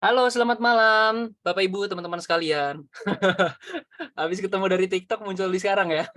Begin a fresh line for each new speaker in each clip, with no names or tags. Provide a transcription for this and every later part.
Halo, selamat malam, Bapak Ibu, teman-teman sekalian. Habis ketemu dari TikTok muncul di sekarang ya.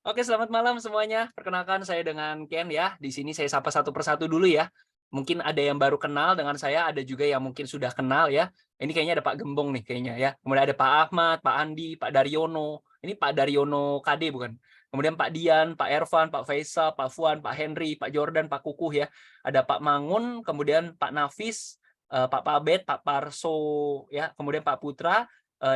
Oke, selamat malam semuanya. Perkenalkan saya dengan Ken ya. Di sini saya sapa satu persatu dulu ya. Mungkin ada yang baru kenal dengan saya, ada juga yang mungkin sudah kenal ya. Ini kayaknya ada Pak Gembong nih kayaknya ya. Kemudian ada Pak Ahmad, Pak Andi, Pak Daryono. Ini Pak Daryono KD bukan? Kemudian Pak Dian, Pak Ervan, Pak Faisal, Pak Fuan, Pak Henry, Pak Jordan, Pak Kukuh ya. Ada Pak Mangun, kemudian Pak Nafis, Pak Pabet, Pak Parso, ya, kemudian Pak Putra,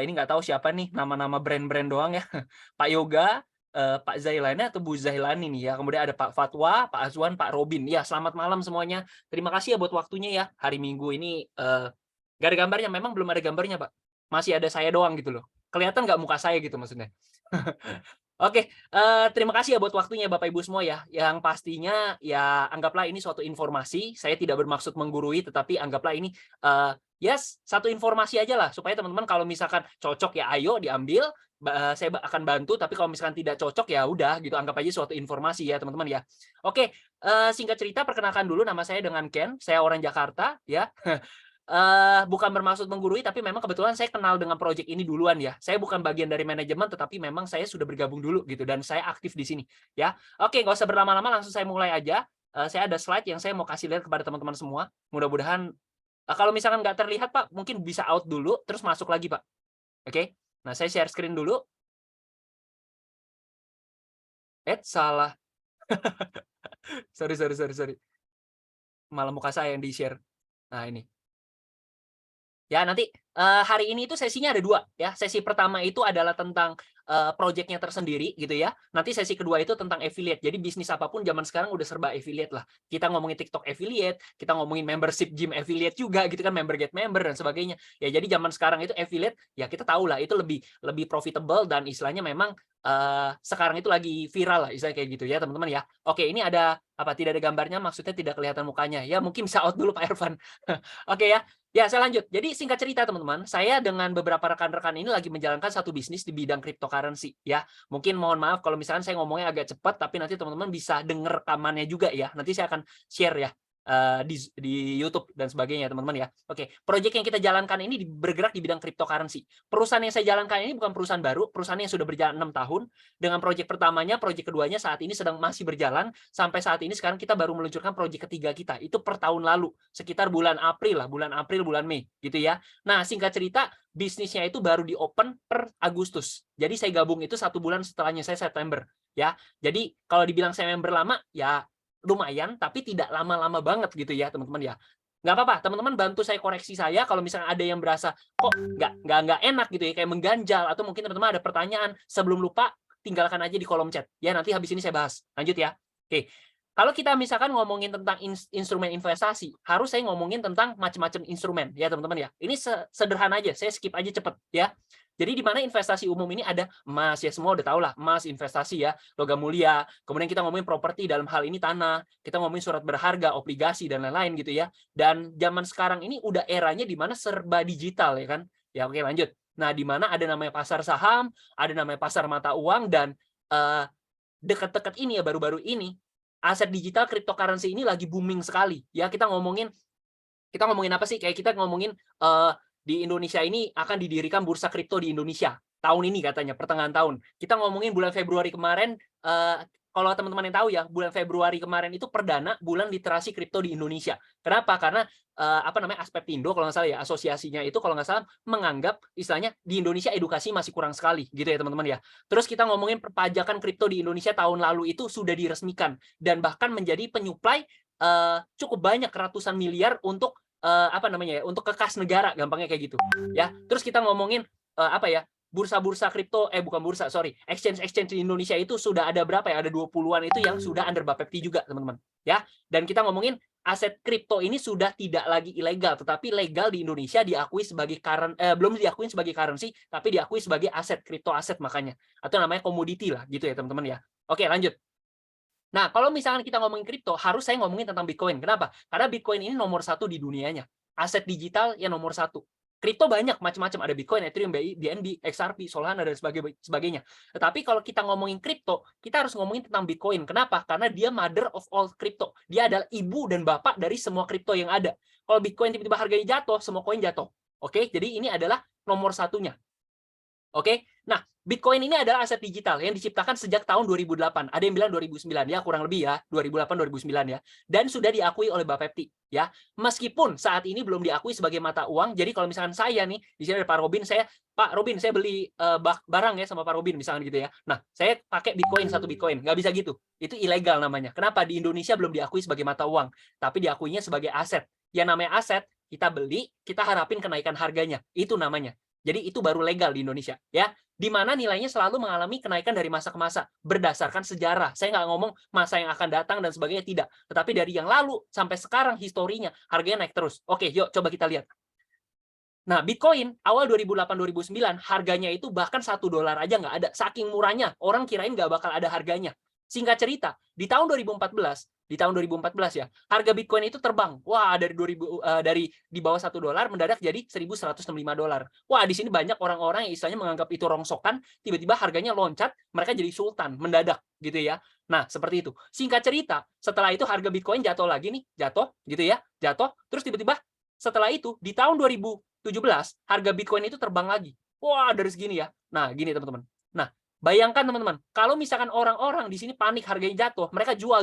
ini nggak tahu siapa nih, nama-nama brand-brand doang ya. Pak Yoga, Pak Zailani atau Bu Zailani nih ya, kemudian ada Pak Fatwa, Pak Azwan, Pak Robin. Ya, selamat malam semuanya. Terima kasih ya buat waktunya ya. Hari Minggu ini, nggak ada gambarnya, memang belum ada gambarnya, Pak. Masih ada saya doang gitu loh. Kelihatan nggak muka saya gitu maksudnya? Oke, terima kasih ya buat waktunya Bapak Ibu semua ya. Yang pastinya ya anggaplah ini suatu informasi, saya tidak bermaksud menggurui tetapi anggaplah ini, yes, satu informasi aja lah supaya teman-teman kalau misalkan cocok ya ayo diambil, saya akan bantu, tapi kalau misalkan tidak cocok ya udah gitu, anggap aja suatu informasi ya teman-teman ya. Oke, singkat cerita perkenalkan dulu nama saya dengan Ken, saya orang Jakarta ya. Bukan bermaksud menggurui, tapi memang kebetulan saya kenal dengan project ini duluan ya. Saya bukan bagian dari manajemen, tetapi memang saya sudah bergabung dulu gitu dan saya aktif di sini ya. Oke, nggak usah berlama-lama, langsung saya mulai aja. Saya ada slide yang saya mau kasih lihat kepada teman-teman semua. Mudah-mudahan, kalau misalkan nggak terlihat Pak, mungkin bisa out dulu, terus masuk lagi Pak. Oke? Nah, saya share screen dulu. Salah. Sorry sorry sorry sorry. Malah muka saya yang di-share. Nah, ini. Ya nanti, hari ini itu sesinya ada 2 ya. Sesi pertama itu adalah tentang, projeknya tersendiri gitu ya. Nanti sesi kedua itu tentang affiliate. Jadi bisnis apapun zaman sekarang udah serba affiliate lah. Kita ngomongin TikTok affiliate, kita ngomongin membership gym affiliate juga gitu kan, member get member dan sebagainya. Ya jadi zaman sekarang itu affiliate, ya kita tahu lah itu lebih lebih profitable dan istilahnya memang, sekarang itu lagi viral lah istilahnya kayak gitu ya teman-teman ya. Oke, ini ada apa, tidak ada gambarnya maksudnya tidak kelihatan mukanya. Ya mungkin bisa out dulu Pak Ervan. Oke ya. Ya, saya lanjut. Jadi singkat cerita teman-teman, saya dengan beberapa rekan-rekan ini lagi menjalankan satu bisnis di bidang cryptocurrency ya. Mungkin mohon maaf kalau misalkan saya ngomongnya agak cepat, tapi nanti teman-teman bisa denger rekamannya juga ya. Nanti saya akan share ya, di YouTube dan sebagainya teman-teman ya. Oke, project yang kita jalankan ini bergerak di bidang cryptocurrency. Perusahaan yang saya jalankan ini bukan perusahaan baru, perusahaan yang sudah berjalan 6 tahun. Dengan project pertamanya, project keduanya saat ini sedang masih berjalan, sampai saat ini sekarang kita baru meluncurkan project ketiga kita, itu per tahun lalu, sekitar bulan April lah, bulan April, bulan Mei, gitu ya. Nah, singkat cerita, bisnisnya itu baru di-open per Agustus. Jadi saya gabung itu 1 bulan setelahnya, saya September, ya. Jadi kalau dibilang saya member lama, ya lumayan, tapi tidak lama-lama banget gitu ya, teman-teman ya. Nggak apa-apa, teman-teman bantu saya koreksi saya kalau misalnya ada yang berasa, kok nggak enak gitu ya, kayak mengganjal, atau mungkin teman-teman ada pertanyaan, sebelum lupa, tinggalkan aja di kolom chat. Ya, nanti habis ini saya bahas. Lanjut ya. Oke. Kalau kita misalkan ngomongin tentang instrumen investasi, harus saya ngomongin tentang macam-macam instrumen ya teman-teman ya. Ini sederhana aja, saya skip aja cepet ya. Jadi di mana investasi umum ini ada emas ya, semua udah tahu lah emas investasi ya, logam mulia. Kemudian kita ngomongin properti, dalam hal ini tanah, kita ngomongin surat berharga, obligasi dan lain-lain gitu ya. Dan zaman sekarang ini udah eranya di mana serba digital ya kan. Ya oke lanjut. Nah, di mana ada namanya pasar saham, ada namanya pasar mata uang dan dekat-dekat ini ya baru-baru ini aset digital cryptocurrency ini lagi booming sekali. Ya kita ngomongin apa sih? Kayak kita ngomongin, di Indonesia ini akan didirikan bursa kripto di Indonesia, tahun ini katanya, pertengahan tahun. Kita ngomongin bulan Februari kemarin, kalau teman-teman yang tahu ya, bulan Februari kemarin itu perdana bulan literasi kripto di Indonesia. Kenapa? Karena, apa namanya, Aspeptindo kalau nggak salah ya, asosiasinya itu kalau nggak salah menganggap istilahnya di Indonesia edukasi masih kurang sekali, gitu ya teman-teman ya. Terus kita ngomongin perpajakan kripto di Indonesia tahun lalu itu sudah diresmikan dan bahkan menjadi penyuplai, cukup banyak ratusan miliar untuk apa namanya ya, untuk ke kas negara gampangnya kayak gitu, ya. Terus kita ngomongin, apa ya, bursa-bursa kripto bukan bursa, sorry, exchange-exchange di Indonesia itu sudah ada berapa ya, ada 20-an itu yang sudah under Bapepti juga, teman-teman, ya. Dan kita ngomongin aset kripto ini sudah tidak lagi ilegal, tetapi legal di Indonesia diakui sebagai belum diakui sebagai currency, tapi diakui sebagai aset, kripto aset makanya, atau namanya komoditi lah gitu ya, teman-teman ya. Oke, lanjut. Nah, kalau misalkan kita ngomongin kripto, harus saya ngomongin tentang Bitcoin. Kenapa? Karena Bitcoin ini nomor 1 di dunianya. Aset digital yang nomor 1. Kripto banyak macam-macam, ada Bitcoin, Ethereum, BNB, XRP, Solana dan sebagainya. Tetapi kalau kita ngomongin kripto, kita harus ngomongin tentang Bitcoin. Kenapa? Karena dia mother of all crypto. Dia adalah ibu dan bapak dari semua kripto yang ada. Kalau Bitcoin tiba-tiba harganya jatuh, semua koin jatuh. Oke, jadi ini adalah nomor satunya. Oke, nah Bitcoin ini adalah aset digital yang diciptakan sejak tahun 2008. Ada yang bilang 2009 ya, kurang lebih ya, 2008-2009 ya. Dan sudah diakui oleh Bapepti ya. Meskipun saat ini belum diakui sebagai mata uang. Jadi kalau misalkan saya nih, di sini ada Pak Robin, Pak Robin, saya beli barang ya sama Pak Robin misalkan gitu ya. Nah, saya pakai Bitcoin, 1 Bitcoin. Nggak bisa gitu. Itu ilegal namanya. Kenapa? Di Indonesia belum diakui sebagai mata uang, tapi diakuinya sebagai aset. Yang namanya aset, kita beli, kita harapin kenaikan harganya. Itu namanya. Jadi itu baru legal di Indonesia, ya. Di mana nilainya selalu mengalami kenaikan dari masa ke masa berdasarkan sejarah. Saya nggak ngomong masa yang akan datang dan sebagainya, tidak. Tetapi dari yang lalu sampai sekarang historinya harganya naik terus. Oke, yuk coba kita lihat. Nah, Bitcoin awal 2008-2009 harganya itu bahkan $1 aja nggak ada. Saking murahnya, orang kirain nggak bakal ada harganya. Singkat cerita, di tahun 2014 ya, harga Bitcoin itu terbang. Wah, dari di bawah $1 mendadak jadi $1.165. Wah, di sini banyak orang-orang yang istilahnya menganggap itu rongsokan, tiba-tiba harganya loncat, mereka jadi sultan mendadak gitu ya. Nah, seperti itu. Singkat cerita, setelah itu harga Bitcoin jatuh lagi nih, jatuh gitu ya, jatuh, terus tiba-tiba setelah itu di tahun 2017 harga Bitcoin itu terbang lagi. Wah, dari segini ya. Nah, gini teman-teman. Nah, bayangkan teman-teman, kalau misalkan orang-orang di sini panik harganya jatuh, mereka jual,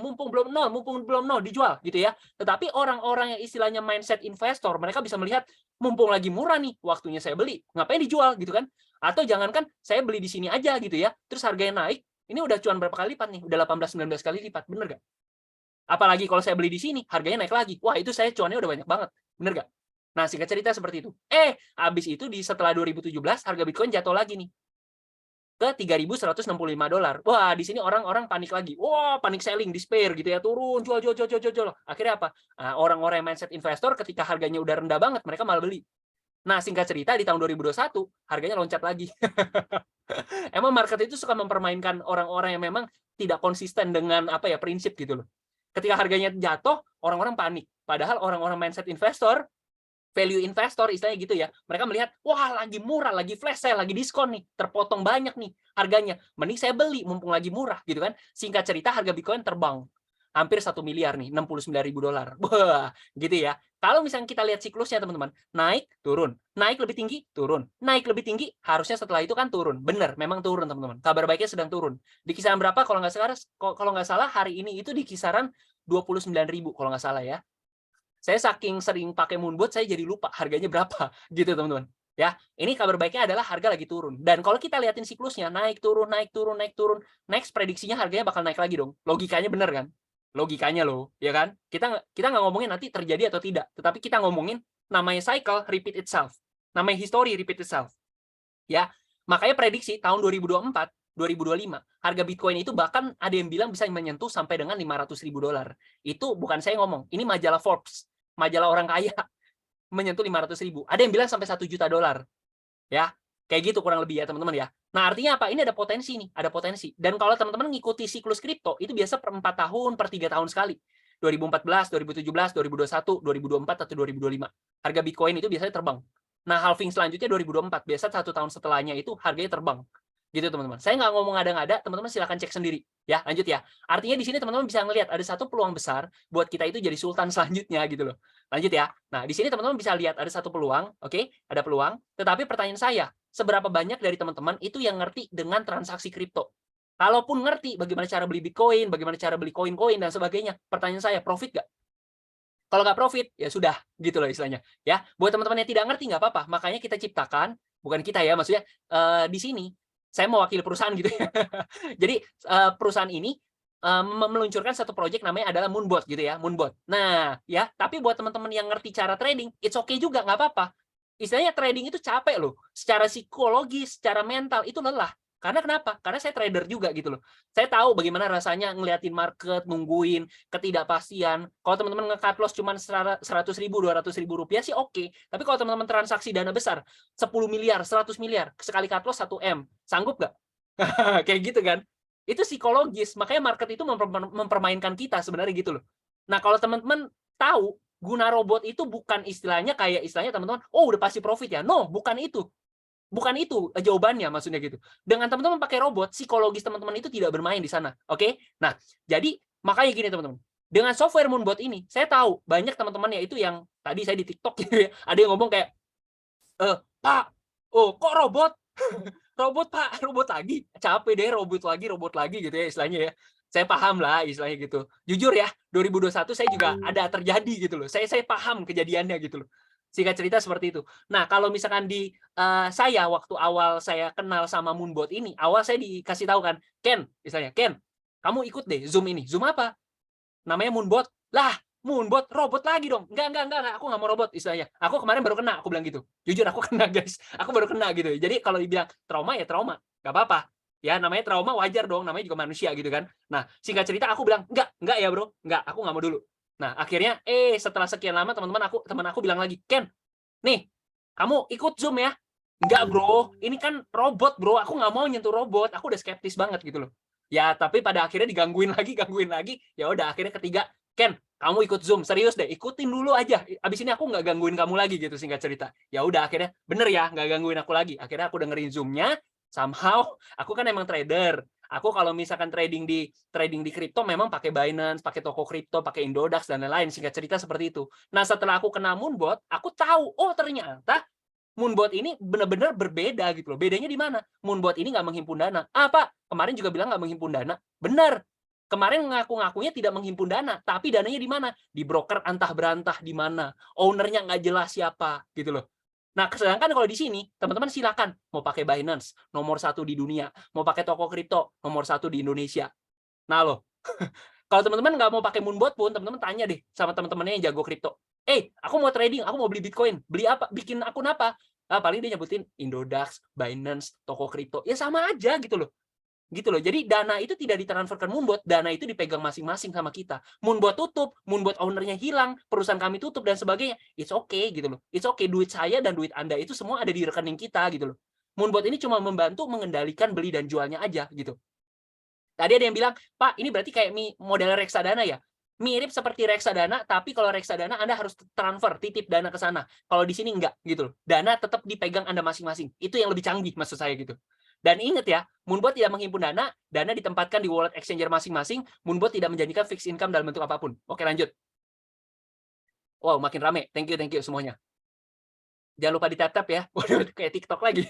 mumpung belum nol, dijual gitu ya. Tetapi orang-orang yang istilahnya mindset investor, mereka bisa melihat mumpung lagi murah nih, waktunya saya beli, ngapain dijual gitu kan? Atau jangankan saya beli di sini aja gitu ya, terus harganya naik, ini udah cuan berapa kali lipat nih? Udah 18-19 kali lipat, bener gak? Apalagi kalau saya beli di sini, harganya naik lagi. Wah, itu saya cuannya udah banyak banget. Bener gak? Nah, singkat cerita seperti itu. Habis itu setelah 2017, harga Bitcoin jatuh lagi nih ke $3.165. Wah, di sini orang-orang panik lagi. Wah, panik selling, despair gitu ya, turun, jual. Akhirnya apa? Nah, orang-orang yang mindset investor ketika harganya udah rendah banget, mereka malah beli. Nah, singkat cerita di tahun 2021 harganya loncat lagi. Emang market itu suka mempermainkan orang-orang yang memang tidak konsisten dengan prinsip gitu loh. Ketika harganya jatuh, orang-orang panik. Padahal orang-orang mindset investor, value investor istilahnya gitu ya, mereka melihat, wah lagi murah, lagi flash sale, lagi diskon nih, terpotong banyak nih harganya, mending saya beli mumpung lagi murah gitu kan. Singkat cerita harga Bitcoin terbang hampir 1 miliar nih, $69.000. Wah, gitu ya. Kalau misalnya kita lihat siklusnya teman-teman, naik, turun, naik lebih tinggi, turun, naik lebih tinggi, harusnya setelah itu kan turun. Benar, memang turun teman-teman. Kabar baiknya sedang turun. Di kisaran berapa kalau nggak salah hari ini itu di kisaran 29.000 kalau nggak salah ya. Saya saking sering pakai Moonbot, saya jadi lupa harganya berapa gitu teman-teman. Ya, ini kabar baiknya adalah harga lagi turun. Dan kalau kita lihatin siklusnya, naik turun, next prediksinya harganya bakal naik lagi dong. Logikanya benar kan? Logikanya loh, ya kan? Kita nggak ngomongin nanti terjadi atau tidak, tetapi kita ngomongin namanya cycle repeat itself. Namanya history repeat itself. Ya, makanya prediksi tahun 2024 2025 harga Bitcoin itu bahkan ada yang bilang bisa menyentuh sampai dengan $500.000. Itu bukan saya ngomong, ini majalah Forbes, majalah orang kaya, menyentuh 500.000. Ada yang bilang sampai $1 juta. Ya, kayak gitu kurang lebih ya teman-teman ya. Nah, artinya apa? Ini ada potensi nih, ada potensi. Dan kalau teman-teman ngikuti siklus kripto, itu biasa per 4 tahun, per 3 tahun sekali. 2014, 2017, 2021, 2024, atau 2025. Harga Bitcoin itu biasanya terbang. Nah, halving selanjutnya 2024. Biasa 1 tahun setelahnya itu harganya terbang. Gitu teman-teman. Saya nggak ngomong ada-ada, teman-teman silahkan cek sendiri. Ya, lanjut ya. Artinya di sini teman-teman bisa ngelihat ada satu peluang besar buat kita itu jadi sultan selanjutnya gitu loh. Lanjut ya. Nah, di sini teman-teman bisa lihat ada satu peluang, oke? Ada peluang. Tetapi pertanyaan saya, seberapa banyak dari teman-teman itu yang ngerti dengan transaksi kripto? Kalaupun ngerti bagaimana cara beli Bitcoin, bagaimana cara beli koin-koin dan sebagainya, pertanyaan saya, profit nggak? Kalau nggak profit, ya sudah, gitu loh istilahnya. Ya, buat teman-teman yang tidak ngerti nggak apa-apa. Makanya kita ciptakan, bukan kita ya, maksudnya di sini saya mewakili perusahaan gitu ya. Jadi perusahaan ini meluncurkan satu proyek namanya adalah Moonbot gitu ya, Moonbot. Nah, ya, tapi buat teman-teman yang ngerti cara trading, it's okay juga, nggak apa-apa. Istilahnya trading itu capek loh, secara psikologis, secara mental itu lelah. Karena kenapa? Karena saya trader juga gitu loh. Saya tahu bagaimana rasanya ngeliatin market, nungguin, ketidakpastian. Kalau teman-teman nge-cut loss cuma 100.000, 200.000 rupiah sih oke. Tapi kalau teman-teman transaksi dana besar, 10 miliar, 100 miliar, sekali cut loss 1 M, sanggup nggak? Kayak gitu kan? Itu psikologis. Makanya market itu mempermainkan kita sebenarnya gitu loh. Nah, kalau teman-teman tahu Guna robot itu bukan istilahnya kayak istilahnya teman-teman, oh udah pasti profit ya. No, bukan itu. Bukan itu jawabannya, maksudnya gitu. Dengan teman-teman pakai robot, psikologis teman-teman itu tidak bermain di sana. Oke? Nah, jadi makanya gini teman-teman. Dengan software Moonbot ini, saya tahu banyak teman-teman itu yang tadi saya di TikTok gitu ya, ada yang ngomong kayak, Pak, oh kok robot? Robot Pak, robot lagi. Capek deh robot lagi gitu ya istilahnya ya. Saya paham lah istilahnya gitu. Jujur ya, 2021 saya juga ada terjadi gitu loh. Saya paham kejadiannya gitu loh. Singkat cerita seperti itu. Nah, kalau misalkan di saya waktu awal saya kenal sama Moonbot ini, awal saya dikasih tahu kan, Ken, misalnya, Ken, kamu ikut deh Zoom ini. Zoom apa? Namanya Moonbot. Lah, Moonbot robot lagi dong. Enggak, aku nggak mau robot istilahnya. Aku kemarin baru kena, aku bilang gitu. Jujur aku kena, guys. Aku baru kena gitu. Jadi kalau dibilang trauma ya trauma, nggak apa-apa. Ya namanya trauma wajar dong, namanya juga manusia gitu kan. Nah, singkat cerita aku bilang, enggak ya bro, enggak, aku nggak mau dulu. Nah, akhirnya setelah sekian lama teman aku bilang lagi, Ken, nih, kamu ikut Zoom ya? Enggak bro, ini kan robot bro, aku nggak mau nyentuh robot, aku udah skeptis banget gitu loh. Ya, tapi pada akhirnya digangguin lagi, ya udah akhirnya ketiga, Ken, kamu ikut Zoom, serius deh, ikutin dulu aja. Abis ini aku nggak gangguin kamu lagi gitu, singkat cerita. Ya udah akhirnya, bener ya, nggak gangguin aku lagi. Akhirnya aku dengerin Zoom-nya, somehow, aku kan emang trader. Aku kalau misalkan trading di kripto memang pakai Binance, pakai toko kripto, pakai Indodax dan lain-lain. Singkat cerita seperti itu. Nah, setelah aku kena Moonbot, aku tahu, oh ternyata Moonbot ini benar-benar berbeda gitu loh. Bedanya di mana? Moonbot ini nggak menghimpun dana. Pak, kemarin juga bilang nggak menghimpun dana. Benar. Kemarin ngaku-ngakunya tidak menghimpun dana, tapi dananya di mana? Di broker antah berantah di mana? Ownernya nggak jelas siapa gitu loh. Nah, sedangkan kalau di sini, teman-teman silakan mau pakai Binance, nomor 1 di dunia, mau pakai toko kripto, nomor 1 di Indonesia. Nah, loh, kalau teman-teman nggak mau pakai Moonbot pun, teman-teman tanya deh sama teman-temannya yang jago kripto. Aku mau trading, aku mau beli Bitcoin. Beli apa? Bikin akun apa? Paling dia nyebutin Indodax, Binance, toko kripto. Ya sama aja gitu loh. Gitu loh. Jadi dana itu tidak ditransfer ke Moonbot, dana itu dipegang masing-masing sama kita. Moonbot tutup, Moonbot ownernya hilang, perusahaan kami tutup dan sebagainya. It's okay gitu loh. It's okay, duit saya dan duit Anda itu semua ada di rekening kita gitu loh. Moonbot ini cuma membantu mengendalikan beli dan jualnya aja gitu. Tadi ada yang bilang, Pak, ini berarti kayak model reksadana ya? Mirip seperti reksadana, tapi kalau reksadana Anda harus transfer, titip dana ke sana. Kalau di sini enggak gitu loh. Dana tetap dipegang Anda masing-masing. Itu yang lebih canggih maksud saya gitu. Dan ingat ya, Moonbot tidak menghimpun dana ditempatkan di wallet exchanger masing-masing, Moonbot tidak menjanjikan fixed income dalam bentuk apapun. Oke, lanjut. Wow, makin rame. Thank you semuanya. Jangan lupa di-tap-tap ya. Waduh, kayak TikTok lagi.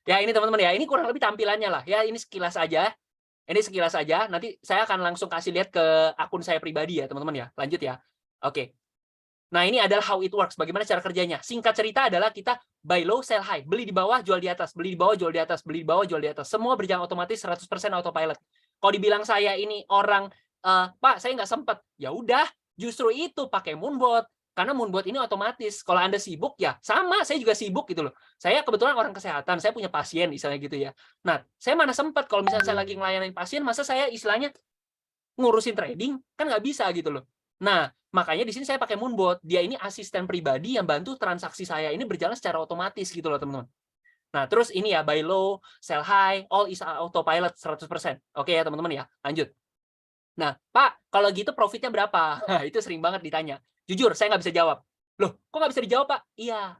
Ya, ini teman-teman ya, ini kurang lebih tampilannya lah. Ya, ini sekilas aja. Ini sekilas aja. Nanti saya akan langsung kasih lihat ke akun saya pribadi ya, teman-teman ya. Lanjut ya. Oke. Nah, ini adalah how it works. Bagaimana cara kerjanya? Singkat cerita adalah kita buy low, sell high. Beli di bawah, jual di atas. Beli di bawah, jual di atas. Beli di bawah, jual di atas. Semua berjalan otomatis 100% autopilot. Kalau dibilang saya ini orang, Pak, saya nggak sempat. Ya udah, justru itu pakai Moonbot. Karena Moonbot ini otomatis. Kalau Anda sibuk, ya sama. Saya juga sibuk gitu loh. Saya kebetulan orang kesehatan. Saya punya pasien, misalnya gitu ya. Nah, saya mana sempat. Kalau misalnya saya lagi ngelayanin pasien, masa saya istilahnya ngurusin trading? Kan nggak bisa gitu loh. Nah, makanya di sini saya pakai Moonbot. Dia ini asisten pribadi yang bantu transaksi saya ini berjalan secara otomatis gitu loh, teman-teman. Nah, terus ini ya, buy low, sell high, all is autopilot 100%. Oke ya, teman-teman ya. Lanjut. Nah, Pak, kalau gitu profitnya berapa? Itu sering banget ditanya. Jujur, saya nggak bisa jawab. Loh, kok nggak bisa dijawab, Pak? Iya.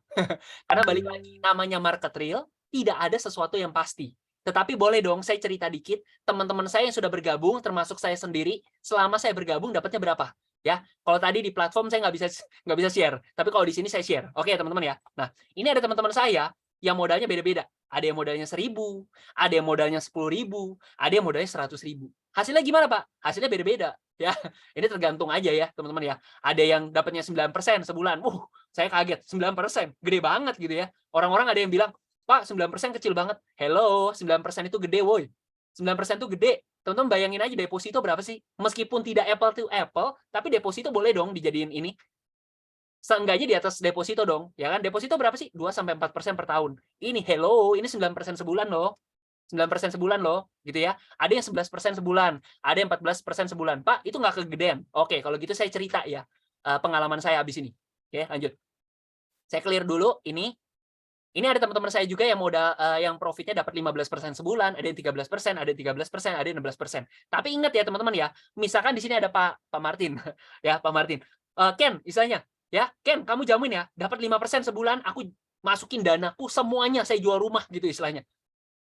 Karena balik lagi, namanya market real, tidak ada sesuatu yang pasti. Tetapi boleh dong saya cerita dikit, teman-teman saya yang sudah bergabung, termasuk saya sendiri, selama saya bergabung dapatnya berapa? Ya, kalau tadi di platform saya nggak bisa share, tapi kalau di sini saya share. Oke, teman-teman ya. Nah, ini ada teman-teman saya yang modalnya beda-beda. Ada yang modalnya 1.000, ada yang modalnya 10.000, ada yang modalnya 100.000. Hasilnya gimana, Pak? Hasilnya beda-beda. Ya, ini tergantung aja ya, teman-teman ya. Ada yang dapatnya 9% sebulan. Saya kaget, 9%. Gede banget gitu ya. Orang-orang ada yang bilang, Pak, 9% kecil banget. Hello, 9% itu gede, woi. 9% itu gede. Teman-teman bayangin aja deposito berapa sih? Meskipun tidak apple to apple, tapi deposito boleh dong dijadiin ini. Seenggaknya di atas deposito dong, ya kan? Deposito berapa sih? 2-4% per tahun. Ini hello, ini 9% sebulan loh. 9% sebulan loh, gitu ya. Ada yang 11% sebulan, ada yang 14% sebulan. Pak, itu nggak kegedean. Oke, kalau gitu saya cerita ya, pengalaman saya habis ini. Oke, lanjut. Saya clear dulu ini. Ini ada teman-teman saya juga yang modal yang profitnya dapat 15% sebulan, ada yang 13%, ada yang 13%, ada yang 16%. Tapi ingat ya teman-teman ya, misalkan di sini ada Pak Martin, ya Pak Martin. Ken, istilahnya, ya Ken, kamu jamin ya, dapat 5% sebulan, aku masukin danaku semuanya, saya jual rumah gitu istilahnya.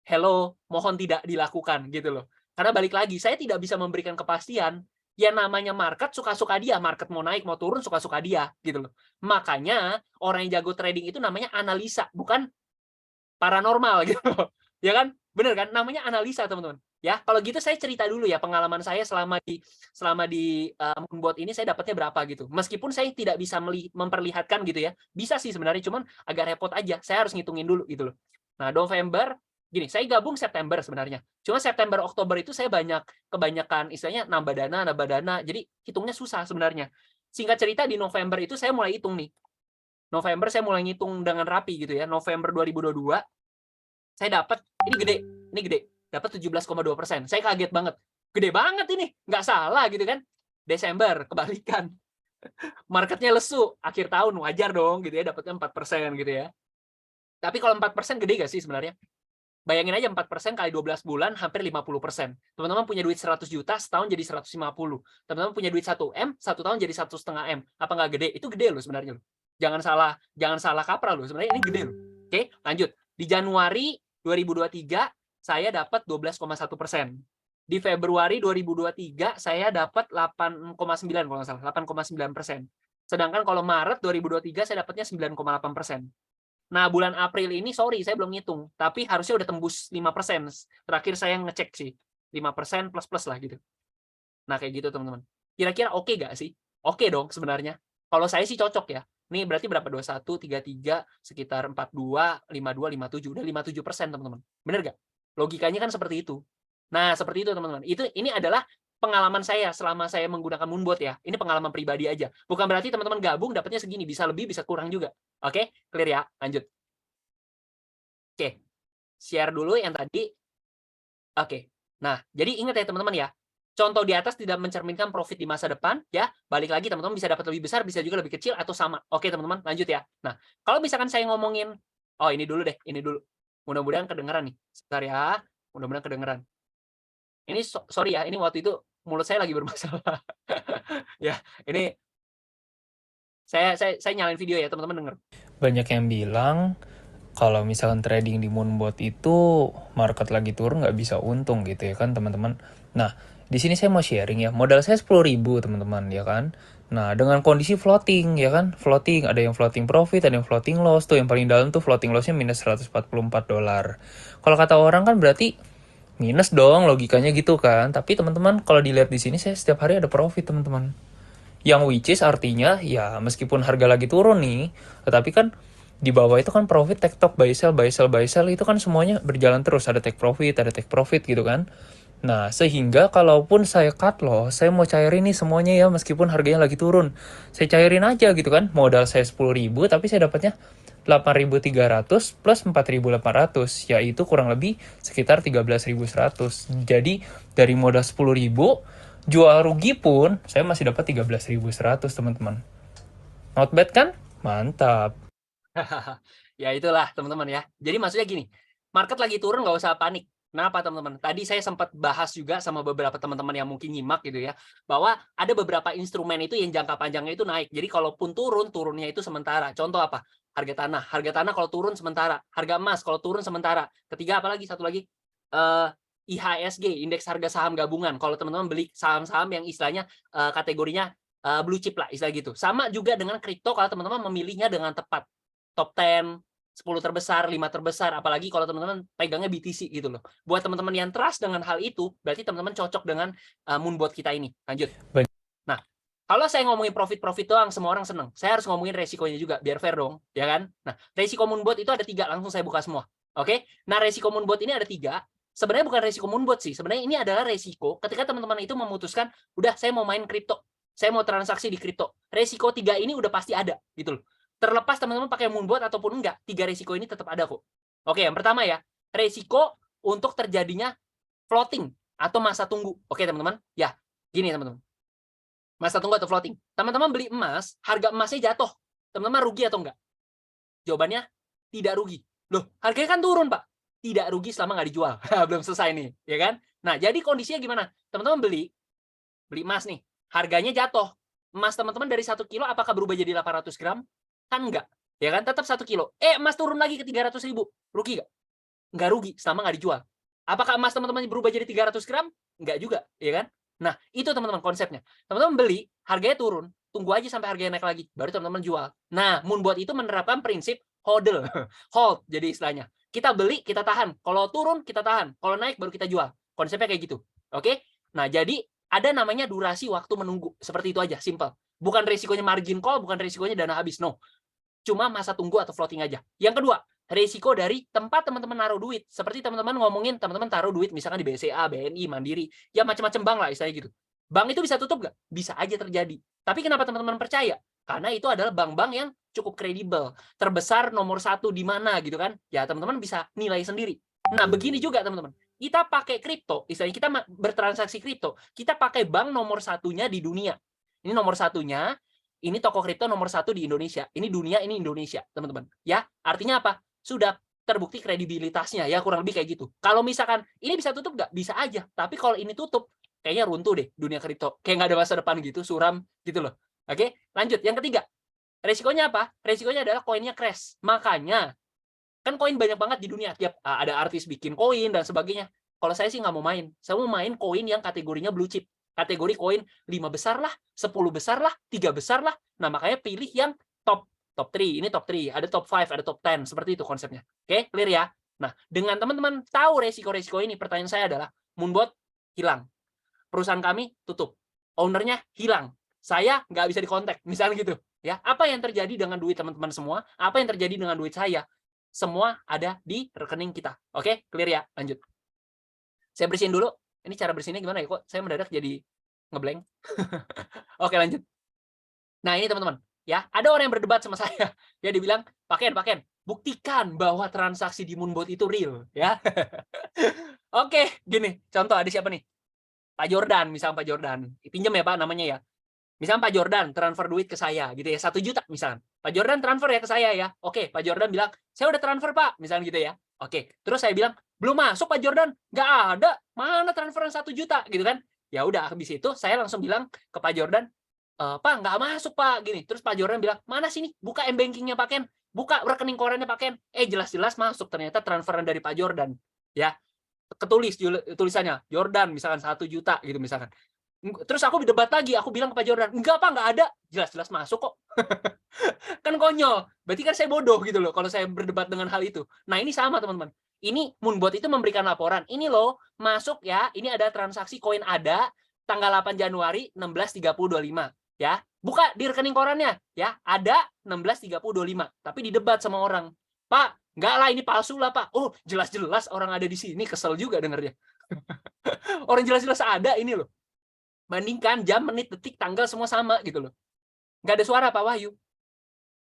Hello, mohon tidak dilakukan gitu loh. Karena balik lagi, saya tidak bisa memberikan kepastian. Ya namanya market suka-suka dia, market mau naik mau turun suka-suka dia gitu loh. Makanya orang yang jago trading itu namanya analisa, bukan paranormal gitu. Ya kan? Bener kan? Namanya analisa, teman-teman. Ya, kalau gitu saya cerita dulu ya pengalaman saya selama di Moonbot ini saya dapatnya berapa gitu. Meskipun saya tidak bisa memperlihatkan gitu ya. Bisa sih sebenarnya, cuman agak repot aja. Saya harus ngitungin dulu gitu loh. Nah, November gini, saya gabung September sebenarnya. Cuma September Oktober itu saya kebanyakan istilahnya nambah dana. Jadi hitungnya susah sebenarnya. Singkat cerita di November itu saya mulai hitung nih. November saya mulai ngitung dengan rapi gitu ya. November 2022 saya dapat ini gede, dapat 17,2%. Saya kaget banget. Gede banget ini, nggak salah gitu kan. Desember kebalikan. Marketnya lesu, akhir tahun wajar dong gitu ya, dapatnya 4% gitu ya. Tapi kalau 4% gede gak sih sebenarnya? Bayangin aja 4% kali 12 bulan hampir 50%. Teman-teman punya duit 100 juta, setahun jadi 150. Teman-teman punya duit 1M, satu tahun jadi 1,5 M. Apa nggak gede? Itu gede loh sebenarnya. Jangan salah kaprah loh. Sebenarnya ini gede loh. Oke, lanjut. Di Januari 2023 saya dapat 12,1%. Di Februari 2023 saya dapat 8,9 kalau nggak salah, 8,9%. Sedangkan kalau Maret 2023 saya dapatnya 9,8%. Nah, bulan April ini sorry saya belum ngitung, tapi harusnya udah tembus 5%. Terakhir saya ngecek sih. 5% plus-plus lah gitu. Nah, kayak gitu teman-teman. Kira-kira oke gak sih? Oke dong sebenarnya. Kalau saya sih cocok ya. Ini berarti berapa? 21, 33, sekitar 42, 52, 57. Udah 57% teman-teman. Bener gak? Logikanya kan seperti itu. Nah, seperti itu teman-teman. Ini adalah pengalaman saya selama saya menggunakan Moonbot ya. Ini pengalaman pribadi aja. Bukan berarti teman-teman gabung dapatnya segini. Bisa lebih, bisa kurang juga. Oke? Clear ya? Lanjut. Oke. Share dulu yang tadi. Oke. Nah, jadi ingat ya teman-teman ya. Contoh di atas tidak mencerminkan profit di masa depan, ya. Balik lagi teman-teman bisa dapat lebih besar, bisa juga lebih kecil atau sama. Oke teman-teman, lanjut ya. Nah, kalau misalkan saya ngomongin, oh ini dulu deh, ini dulu. Mudah-mudahan kedengeran nih. Sebentar ya, mudah-mudahan kedengeran. Ini sorry ya, ini waktu itu mulut saya lagi bermasalah. Ya, ini saya nyalain video ya teman-teman denger.
Banyak yang bilang kalau misalkan trading di Moonbot itu market lagi turun nggak bisa untung gitu ya kan teman-teman. Nah, di sini saya mau sharing ya. Modal saya 10.000 teman-teman ya kan. Nah, dengan kondisi floating ya kan. Floating, ada yang floating profit, ada yang floating loss. Tuh yang paling dalam tuh floating lossnya minus $144. Kalau kata orang kan berarti minus dong logikanya gitu kan. Tapi teman-teman kalau dilihat di sini saya setiap hari ada profit teman-teman. Yang which is artinya ya meskipun harga lagi turun nih, tetapi kan di bawah itu kan profit take top buy sell buy sell buy sell itu kan semuanya berjalan terus, ada take profit gitu kan. Nah, sehingga kalaupun saya cut loss, saya mau cairin nih semuanya ya meskipun harganya lagi turun. Saya cairin aja gitu kan. Modal saya 10.000 tapi saya dapatnya 8.300 plus 4.800 yaitu kurang lebih sekitar 13.100. Jadi dari modal 10.000 jual rugi pun saya masih dapat 13.100 teman-teman. Not bad kan? Mantap.
Ya itulah teman-teman ya. Jadi maksudnya gini, market lagi turun nggak usah panik. Kenapa teman-teman? Tadi saya sempat bahas juga sama beberapa teman-teman yang mungkin nyimak gitu ya, bahwa ada beberapa instrumen itu yang jangka panjangnya itu naik. Jadi kalaupun turun, turunnya itu sementara. Contoh apa? Harga tanah. Harga tanah kalau turun sementara. Harga emas kalau turun sementara. Ketiga apa lagi? Satu lagi. IHSG, indeks harga saham gabungan. Kalau teman-teman beli saham-saham yang istilahnya kategorinya blue chip lah, istilah gitu. Sama juga dengan kripto kalau teman-teman memilihnya dengan tepat. Top 10, 10 terbesar, 5 terbesar, apalagi kalau teman-teman pegangnya BTC gitu loh. Buat teman-teman yang trust dengan hal itu, berarti teman-teman cocok dengan Moonbot kita ini. Lanjut. Nah, kalau saya ngomongin profit-profit doang, semua orang seneng. Saya harus ngomongin resikonya juga, biar fair dong, ya kan? Nah, resiko Moonbot itu ada 3, langsung saya buka semua. Oke? Nah, resiko Moonbot ini ada 3. Sebenarnya bukan resiko Moonbot sih, sebenarnya ini adalah resiko ketika teman-teman itu memutuskan, udah saya mau main kripto, saya mau transaksi di kripto. Resiko 3 ini udah pasti ada, gitu loh. Terlepas teman-teman pakai Moonbot ataupun enggak, 3 resiko ini tetap ada kok. Oke, yang pertama ya, resiko untuk terjadinya floating atau masa tunggu. Oke, teman-teman. Ya, gini teman-teman. Masa tunggu atau floating. Teman-teman beli emas, harga emasnya jatuh. Teman-teman rugi atau enggak? Jawabannya tidak rugi. Loh, harganya kan turun, Pak. Tidak rugi selama nggak dijual. Belum selesai nih, ya kan? Nah, jadi kondisinya gimana? Teman-teman beli emas nih, harganya jatuh. Emas teman-teman dari 1 kilo apakah berubah jadi 800 gram? Kan enggak, ya kan? Tetap 1 kilo. Emas turun lagi ke 300.000, rugi nggak? Nggak rugi selama nggak dijual. Apakah emas teman-teman berubah jadi 300 gram? Nggak juga, ya kan? Nah, itu teman-teman konsepnya. Teman-teman beli, harganya turun, tunggu aja sampai harganya naik lagi, baru teman-teman jual. Nah, Moonbot itu menerapkan prinsip hodl, hold jadi istilahnya. Kita beli, kita tahan. Kalau turun, kita tahan. Kalau naik, baru kita jual. Konsepnya kayak gitu. Oke? Nah, jadi ada namanya durasi waktu menunggu. Seperti itu aja, simple. Bukan resikonya margin call, bukan resikonya dana habis. No. Cuma masa tunggu atau floating aja. Yang kedua, resiko dari tempat teman-teman naruh duit. Seperti teman-teman ngomongin, teman-teman taruh duit misalkan di BCA, BNI, Mandiri, ya macam-macam bank lah istilahnya gitu. Bank itu bisa tutup nggak? Bisa aja terjadi. Tapi kenapa teman-teman percaya? Karena itu adalah bank-bank yang cukup kredibel. Terbesar nomor 1 di mana gitu kan. Ya teman-teman bisa nilai sendiri. Nah begini juga teman-teman. Kita pakai kripto, istilahnya kita bertransaksi kripto. Kita pakai bank nomor 1-nya di dunia. Ini nomor 1-nya. Ini toko kripto nomor 1 di Indonesia. Ini dunia, ini Indonesia, teman-teman. Ya, artinya apa? Sudah terbukti kredibilitasnya, ya kurang lebih kayak gitu. Kalau misalkan ini bisa tutup nggak? Bisa aja. Tapi kalau ini tutup, kayaknya runtuh deh dunia kripto. Kayak nggak ada masa depan gitu, suram gitu loh. Oke, lanjut. Yang ketiga, resikonya apa? Resikonya adalah koinnya crash. Makanya, kan koin banyak banget di dunia. Tiap ada artis bikin koin dan sebagainya. Kalau saya sih nggak mau main. Saya mau main koin yang kategorinya blue chip. Kategori koin 5 besar lah, 10 besar lah, 3 besar lah. Nah, makanya pilih yang top 3. Ini top 3, ada top 5, ada top 10. Seperti itu konsepnya. Oke, clear ya? Nah, dengan teman-teman tahu resiko-resiko ini, pertanyaan saya adalah, Moonbot hilang. Perusahaan kami tutup. Ownernya hilang. Saya nggak bisa dikontak, misalnya gitu. Ya, apa yang terjadi dengan duit teman-teman semua? Apa yang terjadi dengan duit saya? Semua ada di rekening kita. Oke, clear ya? Lanjut. Saya bersihin dulu. Ini cara bersihnya gimana ya? Kok saya mendadak jadi ngeblank? Oke, lanjut. Nah, ini teman-teman. Ya, ada orang yang berdebat sama saya. Ya, dibilang, Pak Ken, buktikan bahwa transaksi di Moonbot itu real. Ya. Oke, gini. Contoh, ada siapa nih? Pak Jordan, misalnya Pak Jordan. Pinjam ya, Pak, namanya ya. Misalnya Pak Jordan transfer duit ke saya, gitu ya. 1 juta misalnya. Pak Jordan transfer ya ke saya ya. Oke, Pak Jordan bilang, saya udah transfer, Pak. Misalnya gitu ya. Oke, terus saya bilang, belum masuk Pak Jordan, nggak ada, mana transferan 1 juta gitu kan. Ya udah, habis itu saya langsung bilang ke Pak Jordan, Pak nggak masuk Pak, gini. Terus Pak Jordan bilang, mana sini, buka m-bankingnya Pak Ken, buka rekening korannya Pak Ken. Jelas-jelas masuk, ternyata transferan dari Pak Jordan. Ya, ketulis tulisannya, Jordan misalkan 1 juta gitu misalkan. Terus aku berdebat lagi, aku bilang ke Pak Jordan, enggak Pak, nggak ada, jelas-jelas masuk kok. Kan konyol, berarti kan saya bodoh gitu loh kalau saya berdebat dengan hal itu. Nah ini sama teman-teman. Ini Moonbot itu memberikan laporan. Ini loh, masuk ya. Ini ada transaksi koin ada tanggal 8 Januari 16.30.25 ya. Buka di rekening korannya ya. Ada 16.30.25. Tapi didebat sama orang. Pak, enggak lah ini palsu lah, Pak. Oh, jelas-jelas orang ada di sini, kesel juga dengarnya. Orang jelas-jelas ada ini loh. Bandingkan jam, menit, detik, tanggal semua sama gitu loh. Enggak ada suara Pak Wahyu.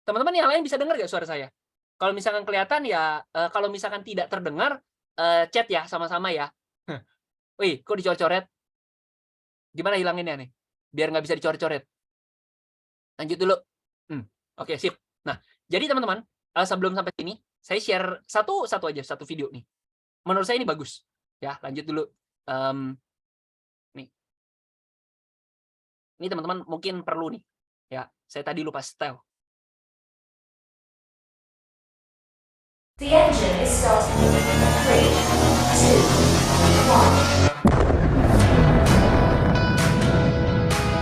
Teman-teman yang lain bisa dengar nggak suara saya? Kalau misalkan kelihatan ya, kalau misalkan tidak terdengar, chat ya sama-sama ya. Wih, kok dicoret-coret? Gimana hilanginnya nih? Biar nggak bisa dicoret-coret. Lanjut dulu. Oke, sip. Nah, jadi teman-teman, sebelum sampai sini, saya share satu video nih. Menurut saya ini bagus. Ya, lanjut dulu. Nih. Ini teman-teman mungkin perlu nih. Ya, saya tadi lupa style.
The engine is starting. 3, 2,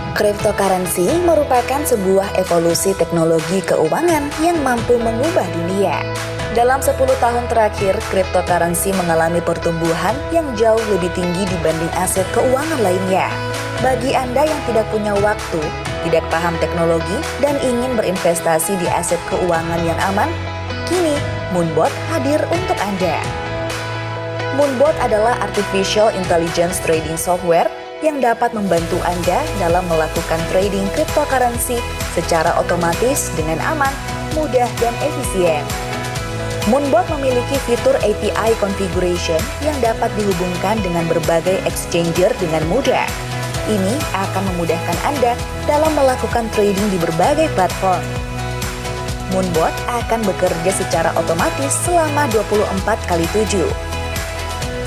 1. Cryptocurrency merupakan sebuah evolusi teknologi keuangan yang mampu mengubah dunia. Dalam 10 tahun terakhir, cryptocurrency mengalami pertumbuhan yang jauh lebih tinggi dibanding aset keuangan lainnya. Bagi Anda yang tidak punya waktu, tidak paham teknologi, dan ingin berinvestasi di aset keuangan yang aman, kini Moonbot hadir untuk Anda. Moonbot adalah artificial intelligence trading software yang dapat membantu Anda dalam melakukan trading cryptocurrency secara otomatis dengan aman, mudah, dan efisien. Moonbot memiliki fitur API configuration yang dapat dihubungkan dengan berbagai exchanger dengan mudah. Ini akan memudahkan Anda dalam melakukan trading di berbagai platform. Moonbot akan bekerja secara otomatis selama 24/7.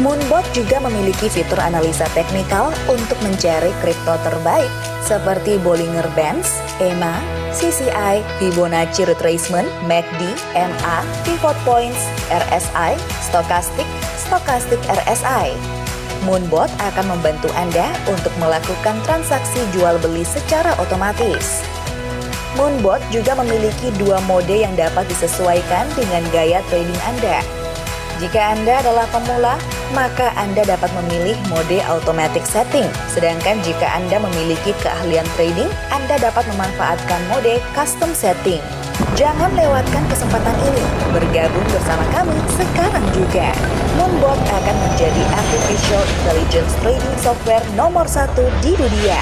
Moonbot juga memiliki fitur analisa teknikal untuk mencari kripto terbaik seperti Bollinger Bands, EMA, CCI, Fibonacci Retracement, MACD, MA, Pivot Points, RSI, Stochastic RSI. Moonbot akan membantu Anda untuk melakukan transaksi jual beli secara otomatis. Moonbot juga memiliki 2 mode yang dapat disesuaikan dengan gaya trading Anda. Jika Anda adalah pemula, maka Anda dapat memilih mode automatic setting. Sedangkan jika Anda memiliki keahlian trading, Anda dapat memanfaatkan mode custom setting. Jangan lewatkan kesempatan ini. Bergabung bersama kami sekarang juga. Moonbot akan menjadi artificial intelligence trading software nomor 1 di dunia.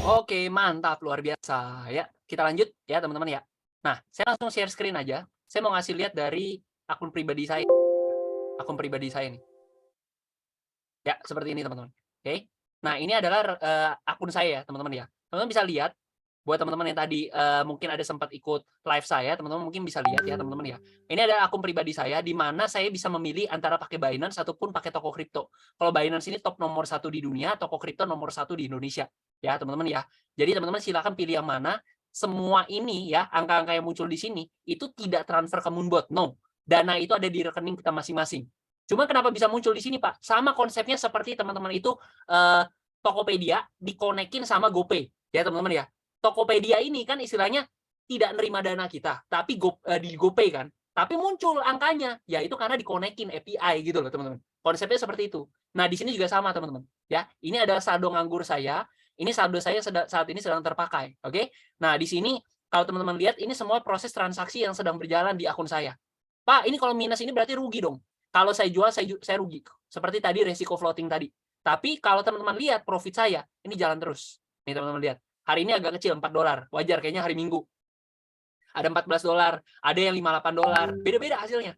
Oke, mantap, luar biasa ya. Kita lanjut ya teman-teman ya. Nah, saya langsung share screen aja. Saya mau ngasih lihat dari akun pribadi saya. Akun pribadi saya nih. Ya, seperti ini teman-teman. Oke. Nah, ini adalah akun saya ya, teman-teman ya. Teman-teman bisa lihat buat teman-teman yang tadi mungkin ada sempat ikut live saya, teman-teman mungkin bisa lihat ya, teman-teman ya. Ini ada akun pribadi saya di mana saya bisa memilih antara pakai Binance ataupun pakai toko kripto. Kalau Binance ini top nomor 1 di dunia, toko kripto nomor 1 di Indonesia. Ya, teman-teman ya. Jadi teman-teman silakan pilih yang mana. Semua ini ya, angka-angka yang muncul di sini itu tidak transfer ke Moonbot. No. Dana itu ada di rekening kita masing-masing. Cuma kenapa bisa muncul di sini, Pak? Sama konsepnya seperti teman-teman itu Tokopedia dikonekin sama GoPay. Ya, teman-teman ya. Tokopedia ini kan istilahnya tidak nerima dana kita, tapi di GoPay kan. Tapi muncul angkanya, yaitu karena dikonekin API gitu loh, teman-teman. Konsepnya seperti itu. Nah, di sini juga sama, teman-teman. Ya, ini ada saldo nganggur saya. Ini saldo saya saat ini sedang terpakai. Oke? Nah, di sini kalau teman-teman lihat, ini semua proses transaksi yang sedang berjalan di akun saya. Pak, ini kalau minus ini berarti rugi dong. Kalau saya jual, saya rugi. Seperti tadi resiko floating tadi. Tapi kalau teman-teman lihat profit saya, ini jalan terus. Nih teman-teman lihat. Hari ini agak kecil, $4. Wajar, kayaknya hari Minggu. Ada $14, ada yang $58. Beda-beda hasilnya.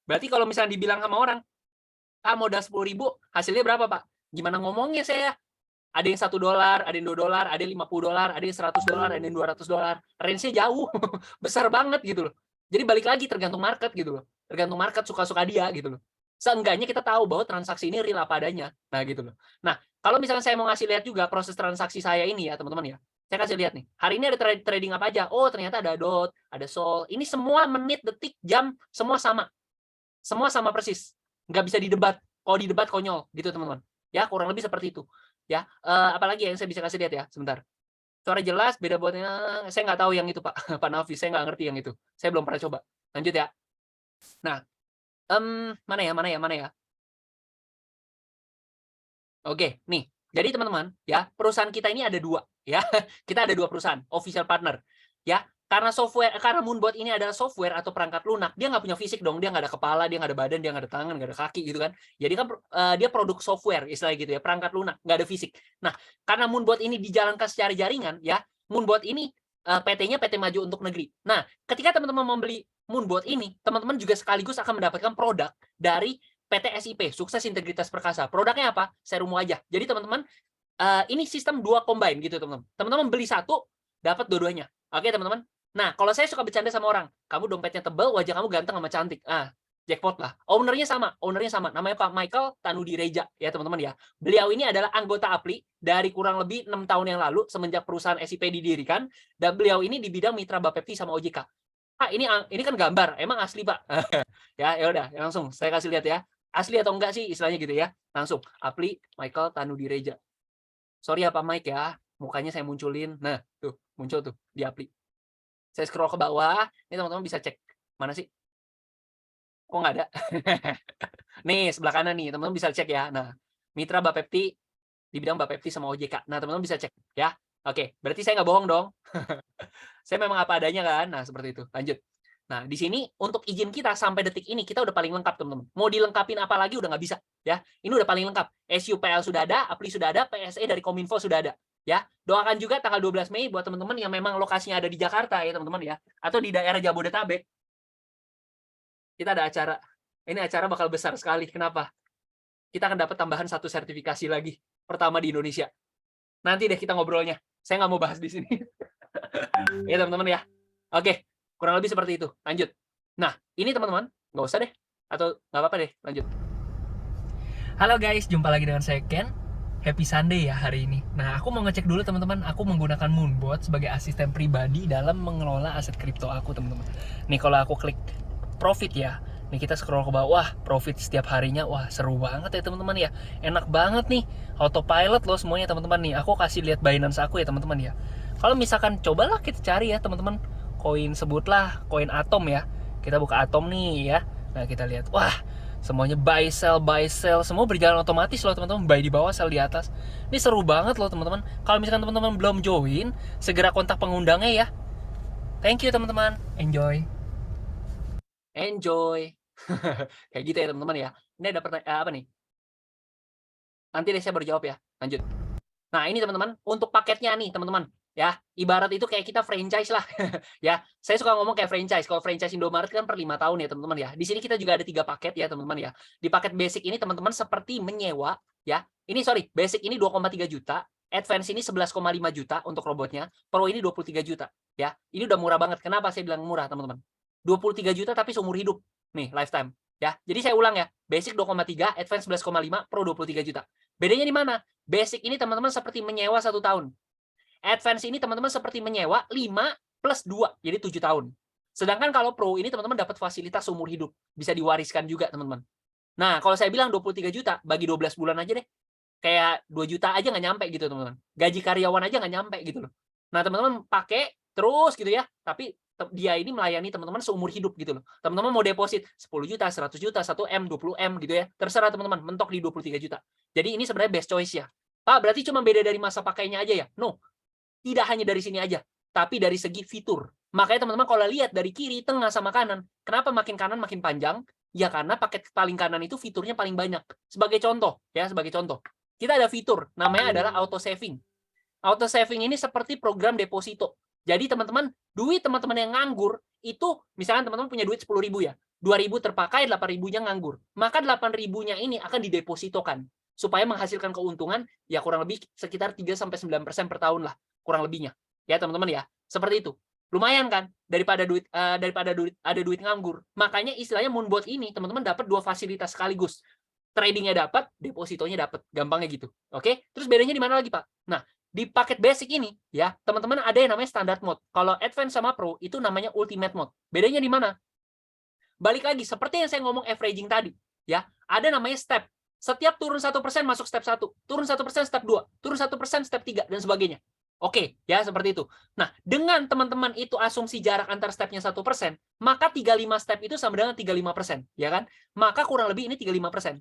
Berarti kalau misalnya dibilang sama orang, modal 10.000, hasilnya berapa, Pak? Gimana ngomongnya saya? Ada yang $1, ada yang $2, ada yang $50, ada yang $100, ada yang $200. Range-nya jauh. Besar banget gitu loh. Jadi balik lagi tergantung market gitu loh. Tergantung market suka-suka dia gitu loh. Seenggaknya kita tahu bahwa transaksi ini real apa adanya. Nah gitu loh. Nah, kalau misalnya saya mau ngasih lihat juga proses transaksi saya ini ya teman-teman ya. Saya kasih lihat nih. Hari ini ada trading apa aja? Oh, ternyata ada DOT, ada SOL. Ini semua menit, detik, jam, semua sama. Semua sama persis. Nggak bisa didebat. Kalau didebat konyol gitu teman-teman. Ya, kurang lebih seperti itu. Ya, apalagi yang saya bisa kasih lihat ya, sebentar. Suara jelas, beda buatnya, saya nggak tahu yang itu Pak, Pak Nafi, saya nggak ngerti yang itu. Saya belum pernah coba. Lanjut ya. Nah, mana ya? Oke, nih. Jadi teman-teman, ya perusahaan kita ini ada 2, ya. Kita ada 2 perusahaan, official partner, ya. Karena Moonbot ini adalah software atau perangkat lunak, dia nggak punya fisik dong, dia nggak ada kepala, dia nggak ada badan, dia nggak ada tangan, nggak ada kaki gitu kan. Jadi kan dia produk software istilahnya gitu ya, perangkat lunak, nggak ada fisik. Nah, karena Moonbot ini dijalankan secara jaringan, ya, Moonbot ini PT-nya PT Maju Untuk Negeri. Nah, ketika teman-teman membeli Moonbot ini, teman-teman juga sekaligus akan mendapatkan produk dari PT SIP, Sukses Integritas Perkasa. Produknya apa? Serum wajah. Jadi teman-teman, ini sistem 2 combine gitu teman-teman. Teman-teman beli 1, dapat dua-duanya. Oke teman-teman? Nah, kalau saya suka bercanda sama orang, kamu dompetnya tebal, wajah kamu ganteng sama cantik. Jackpot lah. Ownernya sama. Namanya Pak Michael Tanudireja ya teman-teman ya. Beliau ini adalah anggota APLI dari kurang lebih 6 tahun yang lalu semenjak perusahaan SIP didirikan, dan beliau ini di bidang mitra Bapepti sama OJK. Ini kan gambar, emang asli Pak? ya udah, langsung saya kasih lihat ya. Asli atau enggak sih istilahnya gitu ya. Langsung APLI Michael Tanudireja. Sorry ya Pak Mike ya, mukanya saya munculin. Nah, tuh, muncul tuh di APLI. Saya scroll ke bawah, ini teman-teman bisa cek. Mana sih? Kok nggak ada? Nih, sebelah kanan nih, teman-teman bisa cek ya. Nah, mitra Bapepti, di bidang Bapepti sama OJK. Nah, teman-teman bisa cek ya. Oke, berarti saya nggak bohong dong. Saya memang apa adanya kan. Nah, seperti itu. Lanjut. Nah, di sini untuk izin kita sampai detik ini, kita udah paling lengkap, teman-teman. Mau dilengkapin apa lagi udah nggak bisa. Ya, ini udah paling lengkap. SUPL sudah ada, APLI sudah ada, PSE dari Kominfo sudah ada. Ya, doakan juga tanggal 12 Mei buat teman-teman yang memang lokasinya ada di Jakarta ya teman-teman ya, atau di daerah Jabodetabek. Kita ada acara. Ini acara bakal besar sekali. Kenapa? Kita akan dapat tambahan 1 sertifikasi lagi, pertama di Indonesia. Nanti deh kita ngobrolnya. Saya nggak mau bahas di sini. Ya teman-teman ya. Oke, Kurang lebih seperti itu. Lanjut. Nah, ini teman-teman, nggak usah deh. Atau nggak apa-apa deh, lanjut. Halo guys, jumpa lagi dengan saya Ken. Happy Sunday ya hari ini. Nah, aku mau ngecek dulu teman-teman, aku menggunakan Moonbot sebagai asisten pribadi dalam mengelola aset kripto aku, teman-teman. Nih kalau aku klik profit ya, nih kita scroll ke bawah, profit setiap harinya, wah seru banget ya teman-teman ya. Enak banget nih, autopilot loh semuanya teman-teman nih. Aku kasih lihat Binance aku ya teman-teman ya. Kalau misalkan cobalah kita cari ya teman-teman, koin sebutlah koin Atom ya. Kita buka Atom nih ya. Nah, kita lihat, wah semuanya buy sell, semua berjalan otomatis loh teman-teman, buy di bawah, sell di atas. Ini seru banget loh teman-teman. Kalau misalkan teman-teman belum join, segera kontak pengundangnya ya. Thank you teman-teman, enjoy. Kayak gitu ya teman-teman ya. Ini ada pertanyaan apa nih? Nanti deh saya baru jawab ya. Lanjut. Nah, ini teman-teman, untuk paketnya nih teman-teman, ya. Ibarat itu kayak kita franchise lah. Ya, saya suka ngomong kayak franchise. Kalau franchise Indomaret kan per 5 tahun ya teman-teman ya. Di sini kita juga ada 3 paket ya teman-teman ya. Di paket basic ini teman-teman seperti menyewa ya. Ini sorry, basic ini 2,3 juta, advance ini 11,5 juta untuk robotnya, pro ini 23 juta ya. Ini udah murah banget. Kenapa saya bilang murah teman-teman? 23 juta tapi seumur hidup. Nih, lifetime ya. Jadi saya ulang ya. Basic 2,3, advance 11,5, pro 23 juta. Bedanya di mana? Basic ini teman-teman seperti menyewa 1 tahun. Advance ini teman-teman seperti menyewa 5 plus 2, jadi 7 tahun. Sedangkan kalau Pro ini teman-teman dapat fasilitas seumur hidup. Bisa diwariskan juga teman-teman. Nah, kalau saya bilang 23 juta, bagi 12 bulan aja deh. Kayak 2 juta aja nggak nyampe gitu teman-teman. Gaji karyawan aja nggak nyampe gitu loh. Nah, teman-teman pakai terus gitu ya. Tapi dia ini melayani teman-teman seumur hidup gitu loh. Teman-teman mau deposit 10 juta, 100 juta, 1M, 20M gitu ya. Terserah teman-teman, mentok di 23 juta. Jadi ini sebenarnya best choice ya. Pak, berarti cuma beda dari masa pakainya aja ya? No, tidak hanya dari sini aja, tapi dari segi fitur. Makanya teman-teman kalau lihat dari kiri, tengah, sama kanan, kenapa makin kanan makin panjang? Ya karena paket paling kanan itu fiturnya paling banyak. Sebagai contoh, ya sebagai contoh. Kita ada fitur, namanya adalah auto saving. Auto saving ini seperti program deposito. Jadi teman-teman, duit teman-teman yang nganggur, itu misalnya teman-teman punya duit 10.000 ya, 2.000 terpakai, 8.000-nya nganggur. Maka 8.000-nya ini akan didepositokan. Supaya menghasilkan keuntungan, ya kurang lebih sekitar 3-9% per tahun lah. Kurang lebihnya. Ya teman-teman ya, seperti itu. Lumayan kan, daripada ada duit nganggur. Makanya istilahnya Moonbot ini, teman-teman dapat 2 fasilitas sekaligus. Tradingnya dapat, depositonya dapat. Gampangnya gitu. Oke? Terus bedanya di mana lagi, Pak? Nah, di paket basic ini, ya, teman-teman ada yang namanya standard mode. Kalau advance sama pro, itu namanya ultimate mode. Bedanya di mana? Balik lagi, seperti yang saya ngomong averaging tadi, ya, ada namanya step. Setiap turun 1% masuk step 1, turun 1% step 2, turun 1% step 3, dan sebagainya. Oke, ya, seperti itu. Nah, dengan teman-teman itu asumsi jarak antar stepnya 1%, maka 35 step itu sama dengan 35%, ya kan? Maka kurang lebih ini 35%.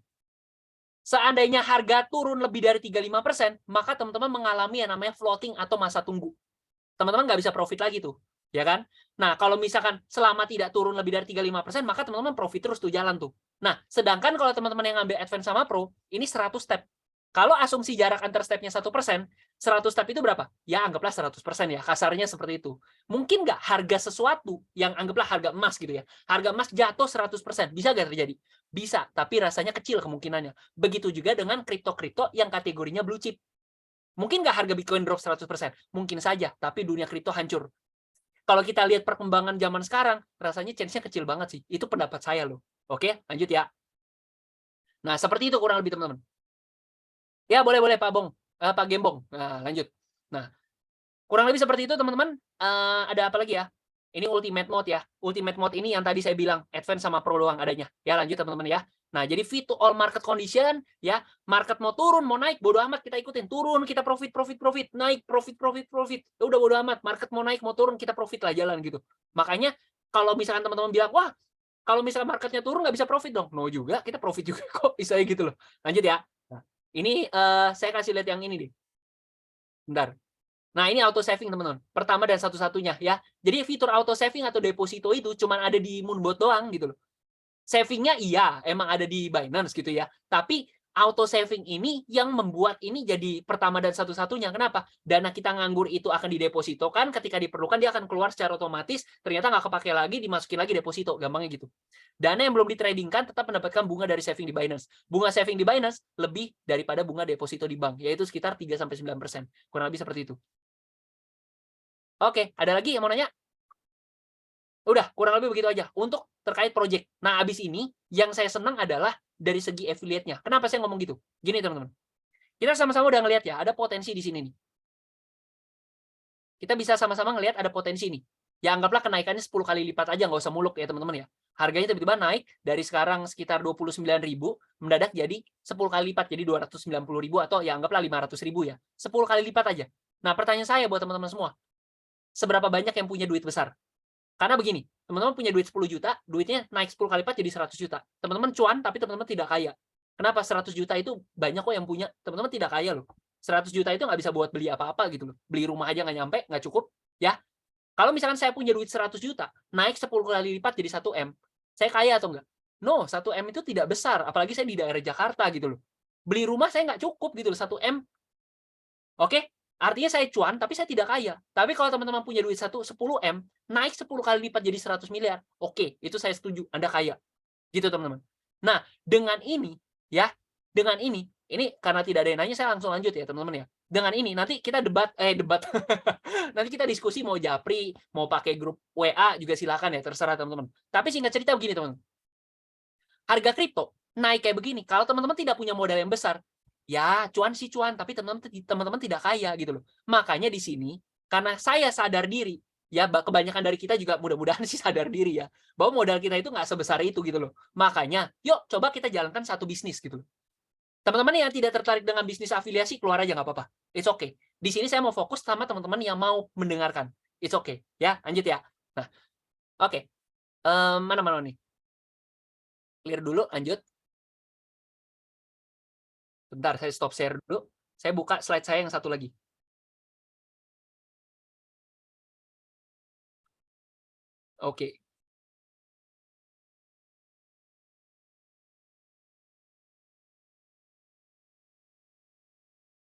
Seandainya harga turun lebih dari 35%, maka teman-teman mengalami yang namanya floating atau masa tunggu. Teman-teman nggak bisa profit lagi tuh, ya kan? Nah, kalau misalkan selama tidak turun lebih dari 35%, maka teman-teman profit terus tuh jalan tuh. Nah, sedangkan kalau teman-teman yang ngambil advance sama pro, ini 100 step. Kalau asumsi jarak antar stepnya 1%, 100 step itu berapa? Ya, anggaplah 100% ya, kasarnya seperti itu. Mungkin nggak harga sesuatu yang anggaplah harga emas gitu ya. Harga emas jatuh 100%, bisa nggak terjadi? Bisa, tapi rasanya kecil kemungkinannya. Begitu juga dengan kripto-kripto yang kategorinya blue chip. Mungkin nggak harga Bitcoin drop 100%? Mungkin saja, tapi dunia kripto hancur. Kalau kita lihat perkembangan zaman sekarang, rasanya chance-nya kecil banget sih. Itu pendapat saya loh. Oke, lanjut ya. Nah, seperti itu kurang lebih teman-teman. Ya, boleh Pak Bong, Pak Gembong. Nah, lanjut. Nah, kurang lebih seperti itu teman-teman. Ada apa lagi ya? Ini ultimate mode ya. Ultimate mode ini yang tadi saya bilang, advance sama pro doang adanya. Ya, lanjut teman-teman ya. Nah, jadi fit to all market condition ya. Market mau turun, mau naik, bodo amat kita ikutin. Turun kita profit. Naik profit. Udah bodo amat. Market mau naik, mau turun, kita profit lah jalan gitu. Makanya kalau misalkan teman-teman bilang, wah, kalau misalkan marketnya turun nggak bisa profit dong. No juga, kita profit juga kok. Bisa gitu loh. Lanjut ya. Nah, ini saya kasih lihat yang ini nih. Bentar. Nah, ini auto saving teman-teman. Pertama dan satu-satunya ya. Jadi fitur auto saving atau deposito itu cuma ada di Moonbot doang gitu loh. Savingnya iya, emang ada di Binance gitu ya. Tapi auto saving ini yang membuat ini jadi pertama dan satu-satunya. Kenapa? Dana kita nganggur itu akan didepositokan, ketika diperlukan dia akan keluar secara otomatis, ternyata nggak kepake lagi, dimasukin lagi deposito, gampangnya gitu. Dana yang belum ditradingkan tetap mendapatkan bunga dari saving di Binance. Bunga saving di Binance lebih daripada bunga deposito di bank, yaitu sekitar 3-9%. Kurang lebih seperti itu. Oke, ada lagi yang mau nanya? Udah, kurang lebih begitu aja untuk terkait project. Nah, abis ini yang saya senang adalah dari segi affiliate-nya. Kenapa saya ngomong gitu? Gini teman-teman, kita sama-sama udah ngelihat ya, ada potensi di sini nih. Kita bisa sama-sama ngelihat ada potensi nih. Ya anggaplah kenaikannya 10 kali lipat aja, nggak usah muluk ya teman-teman ya. Harganya tiba-tiba naik dari sekarang sekitar 29.000 mendadak jadi 10 kali lipat, jadi 290.000 atau ya anggaplah 500.000 ya. 10 kali lipat aja. Nah, pertanyaan saya buat teman-teman semua, seberapa banyak yang punya duit besar? Karena begini, teman-teman punya duit 10 juta, duitnya naik 10 kali lipat jadi 100 juta. Teman-teman cuan, tapi teman-teman tidak kaya. Kenapa? 100 juta itu banyak kok yang punya. Teman-teman tidak kaya loh. 100 juta itu nggak bisa buat beli apa-apa gitu loh. Beli rumah aja nggak nyampe, nggak cukup. Ya, kalau misalkan saya punya duit 100 juta, naik 10 kali lipat jadi 1 M, saya kaya atau enggak? No, 1 M itu tidak besar. Apalagi saya di daerah Jakarta gitu loh. Beli rumah saya nggak cukup gitu loh, 1 M. Oke? Artinya saya cuan, tapi saya tidak kaya. Tapi kalau teman-teman punya duit 10 M, naik 10 kali lipat jadi 100 miliar. Oke, itu saya setuju. Anda kaya. Gitu teman-teman. Nah, dengan ini, ya, dengan ini karena tidak ada yang nanya, saya langsung lanjut ya teman-teman ya. Dengan ini, nanti kita debat. Nanti kita diskusi mau japri, mau pakai grup WA juga silakan ya, terserah teman-teman. Tapi singkat cerita begini teman-teman. Harga kripto naik kayak begini, kalau teman-teman tidak punya modal yang besar, ya cuan sih cuan, tapi teman-teman tidak kaya gitu loh. Makanya di sini, karena saya sadar diri, ya kebanyakan dari kita juga mudah-mudahan sih sadar diri ya, bahwa modal kita itu nggak sebesar itu gitu loh. Makanya, yuk coba kita jalankan satu bisnis gitu loh. Teman-teman yang tidak tertarik dengan bisnis afiliasi, keluar aja nggak apa-apa. It's okay. Di sini saya mau fokus sama teman-teman yang mau mendengarkan. It's okay. Ya, lanjut ya. Nah, oke. Mana nih? Clear dulu, lanjut. Bentar, saya stop share dulu. Saya buka slide saya yang satu lagi. Oke.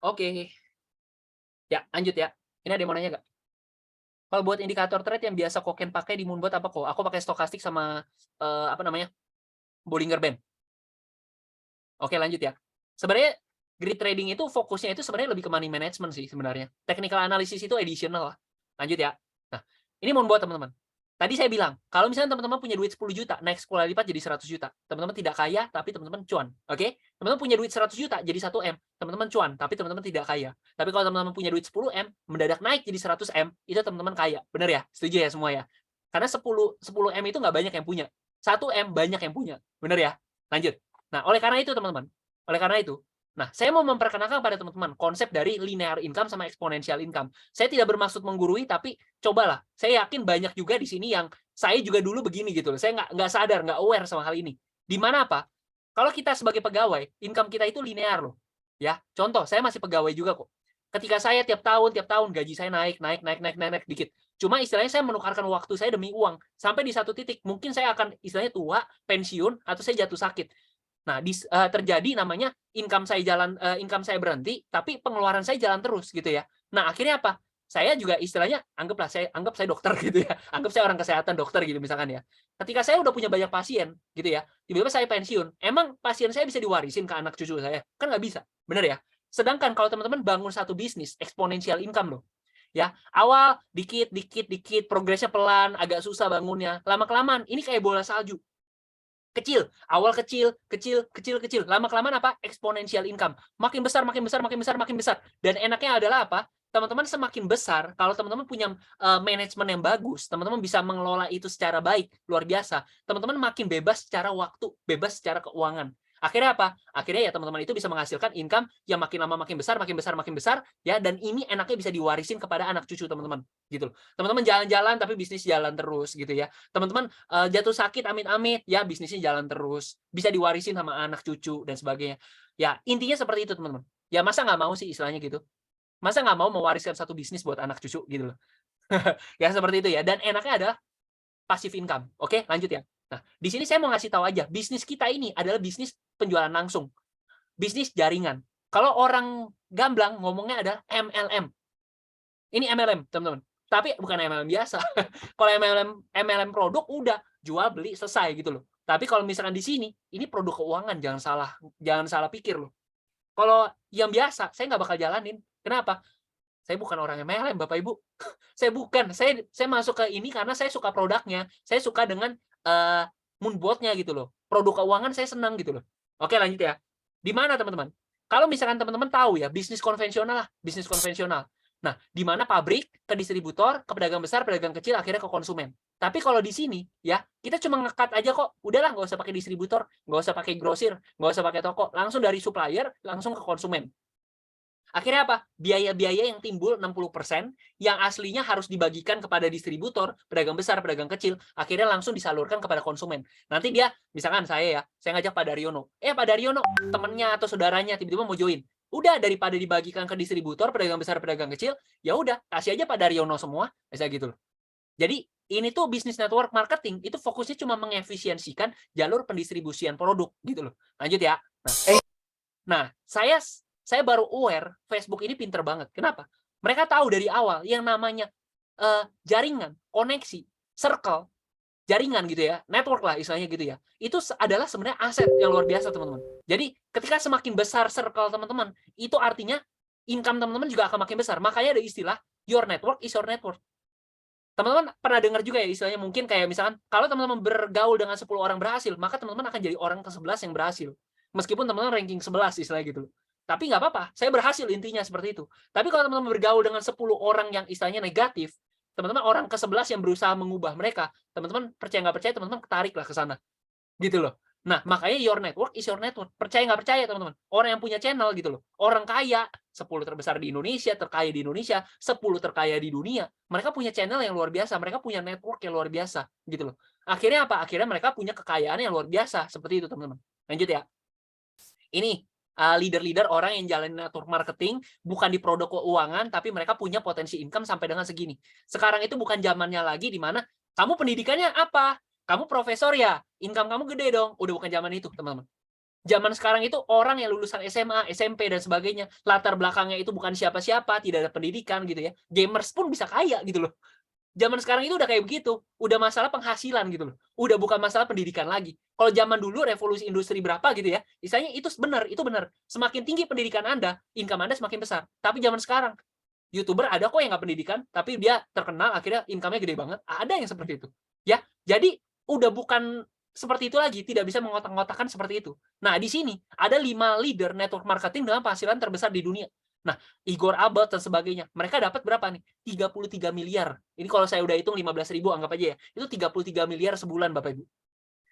Oke. Ya, lanjut ya. Ini ada yang mau nanya nggak? Kalau buat indikator trade yang biasa Koken pakai di Moonbot apa kok? Aku pakai stokastik sama apa namanya? Bollinger Band. Oke, lanjut ya. Sebenarnya grid trading itu fokusnya itu sebenarnya lebih ke money management sih sebenarnya. Technical analysis itu additional lah. Lanjut ya. Nah, ini Moonbot teman-teman. Tadi saya bilang, kalau misalnya teman-teman punya duit 10 juta, naik 10 kali lipat jadi 100 juta. Teman-teman tidak kaya, tapi teman-teman cuan. Oke? Teman-teman punya duit 100 juta, jadi 1 M. Teman-teman cuan, tapi teman-teman tidak kaya. Tapi kalau teman-teman punya duit 10 M, mendadak naik jadi 100 M, itu teman-teman kaya. Benar ya? Setuju ya semua ya? Karena 10 M itu nggak banyak yang punya. 1 M banyak yang punya. Benar ya? Lanjut. Nah, oleh karena itu teman-teman, nah, saya mau memperkenalkan pada teman-teman konsep dari linear income sama exponential income. Saya tidak bermaksud menggurui, tapi cobalah. Saya yakin banyak juga di sini yang saya juga dulu begini gitu loh. Saya nggak sadar, nggak aware sama hal ini. Di mana apa? Kalau kita sebagai pegawai, income kita itu linear loh. Ya, contoh, saya masih pegawai juga kok. Ketika saya tiap tahun gaji saya naik dikit. Cuma istilahnya saya menukarkan waktu saya demi uang. Sampai di satu titik, mungkin saya akan istilahnya tua, pensiun, atau saya jatuh sakit. Nah, terjadi namanya income saya berhenti, tapi pengeluaran saya jalan terus gitu ya. Nah, akhirnya apa? Saya juga istilahnya anggap saya dokter gitu ya. Anggap saya orang kesehatan dokter gitu misalkan ya. Ketika saya udah punya banyak pasien gitu ya, tiba-tiba saya pensiun. Emang pasien saya bisa diwarisin ke anak cucu saya? Kan nggak bisa. Bener ya? Sedangkan kalau teman-teman bangun satu bisnis, exponential income loh. Ya, awal dikit, progresnya pelan, agak susah bangunnya. Lama-kelamaan, ini kayak bola salju. Awal kecil, lama-kelamaan apa? Exponential income. Makin besar. Dan enaknya adalah apa? Teman-teman semakin besar, kalau teman-teman punya manajemen yang bagus, teman-teman bisa mengelola itu secara baik, luar biasa. Teman-teman makin bebas secara waktu, bebas secara keuangan. Akhirnya apa? Akhirnya ya teman-teman itu bisa menghasilkan income yang makin lama makin besar ya, dan ini enaknya bisa diwarisin kepada anak cucu teman-teman gitu loh. Teman-teman jalan-jalan tapi bisnis jalan terus gitu ya. Teman-teman jatuh sakit amit-amit ya, bisnisnya jalan terus, bisa diwarisin sama anak cucu dan sebagainya. Ya, intinya seperti itu teman-teman. Ya masa nggak mau sih istilahnya gitu. Masa nggak mau mewariskan satu bisnis buat anak cucu gitu loh. Ya seperti itu ya, dan enaknya adalah passive income. Oke, lanjut ya. Nah, di sini saya mau ngasih tahu aja, bisnis kita ini adalah bisnis penjualan langsung. Bisnis jaringan. Kalau orang gamblang ngomongnya ada MLM. Ini MLM, teman-teman. Tapi bukan MLM biasa. Kalau MLM produk udah jual beli selesai gitu loh. Tapi kalau misalkan di sini, ini produk keuangan, jangan salah pikir loh. Kalau yang biasa, saya nggak bakal jalanin. Kenapa? Saya bukan orang MLM, Bapak Ibu. Saya bukan. Saya masuk ke ini karena saya suka produknya. Saya suka dengan Moonbot-nya gitu loh. Produk keuangan saya senang gitu loh. Oke, lanjut ya. Di mana teman-teman? Kalau misalkan teman-teman tahu ya, bisnis konvensional lah, bisnis konvensional. Nah, di mana pabrik ke distributor, ke pedagang besar, pedagang kecil, akhirnya ke konsumen. Tapi kalau di sini ya, kita cuma ngekat aja kok. Udahlah, nggak usah pakai distributor, nggak usah pakai grosir, nggak usah pakai toko, langsung dari supplier langsung ke konsumen. Akhirnya apa? Biaya-biaya yang timbul 60% yang aslinya harus dibagikan kepada distributor, pedagang besar, pedagang kecil, akhirnya langsung disalurkan kepada konsumen. Nanti dia, misalkan saya ngajak Pak Daryono. Pak Daryono, temennya atau saudaranya tiba-tiba mau join. Udah, daripada dibagikan ke distributor, pedagang besar, pedagang kecil, ya udah, kasih aja Pak Daryono semua, bisa gitu loh. Jadi, ini tuh bisnis network marketing, itu fokusnya cuma mengefisiensikan jalur pendistribusian produk, gitu loh. Lanjut ya. Nah, saya baru aware Facebook ini pinter banget. Kenapa? Mereka tahu dari awal yang namanya jaringan, koneksi, circle, jaringan gitu ya, network lah istilahnya gitu ya. Itu adalah sebenarnya aset yang luar biasa, teman-teman. Jadi, ketika semakin besar circle teman-teman, itu artinya income teman-teman juga akan makin besar. Makanya ada istilah your network is your network. Teman-teman pernah dengar juga ya istilahnya, mungkin kayak misalkan kalau teman-teman bergaul dengan 10 orang berhasil, maka teman-teman akan jadi orang ke-11 yang berhasil. Meskipun teman-teman ranking 11 istilahnya gitu. Tapi nggak apa-apa, saya berhasil intinya seperti itu. Tapi kalau teman-teman bergaul dengan 10 orang yang istilahnya negatif, teman-teman orang ke-11 yang berusaha mengubah mereka, teman-teman percaya nggak percaya, teman-teman ketarik lah ke sana. Gitu loh. Nah, makanya your network is your network. Percaya nggak percaya, teman-teman. Orang yang punya channel gitu loh. Orang kaya, 10 terbesar di Indonesia, terkaya di Indonesia, 10 terkaya di dunia. Mereka punya channel yang luar biasa. Mereka punya network yang luar biasa. Gitu loh. Akhirnya apa? Akhirnya mereka punya kekayaan yang luar biasa. Seperti itu, teman-teman. Lanjut ya. Ini leader-leader orang yang jalanin network marketing bukan di produk keuangan, tapi mereka punya potensi income sampai dengan segini. Sekarang itu bukan zamannya lagi di mana kamu pendidikannya apa? Kamu profesor ya, income kamu gede dong. Udah bukan zaman itu, teman-teman. Zaman sekarang itu orang yang lulusan SMA, SMP, dan sebagainya, latar belakangnya itu bukan siapa-siapa, tidak ada pendidikan gitu ya. Gamers pun bisa kaya gitu loh. Zaman sekarang itu udah kayak begitu. Udah masalah penghasilan gitu loh. Udah bukan masalah pendidikan lagi. Kalau zaman dulu revolusi industri berapa gitu ya, misalnya itu benar, itu benar. Semakin tinggi pendidikan Anda, income Anda semakin besar. Tapi zaman sekarang, YouTuber ada kok yang nggak pendidikan, tapi dia terkenal, akhirnya income-nya gede banget. Ada yang seperti itu. Ya, jadi udah bukan seperti itu lagi, tidak bisa mengotak-ngotakan seperti itu. Nah, di sini ada 5 leader network marketing dengan penghasilan terbesar di dunia. Nah, Igor Abel dan sebagainya, mereka dapat berapa nih? 33 miliar. Ini kalau saya udah hitung 15.000, anggap aja ya. Itu 33 miliar sebulan, Bapak Ibu.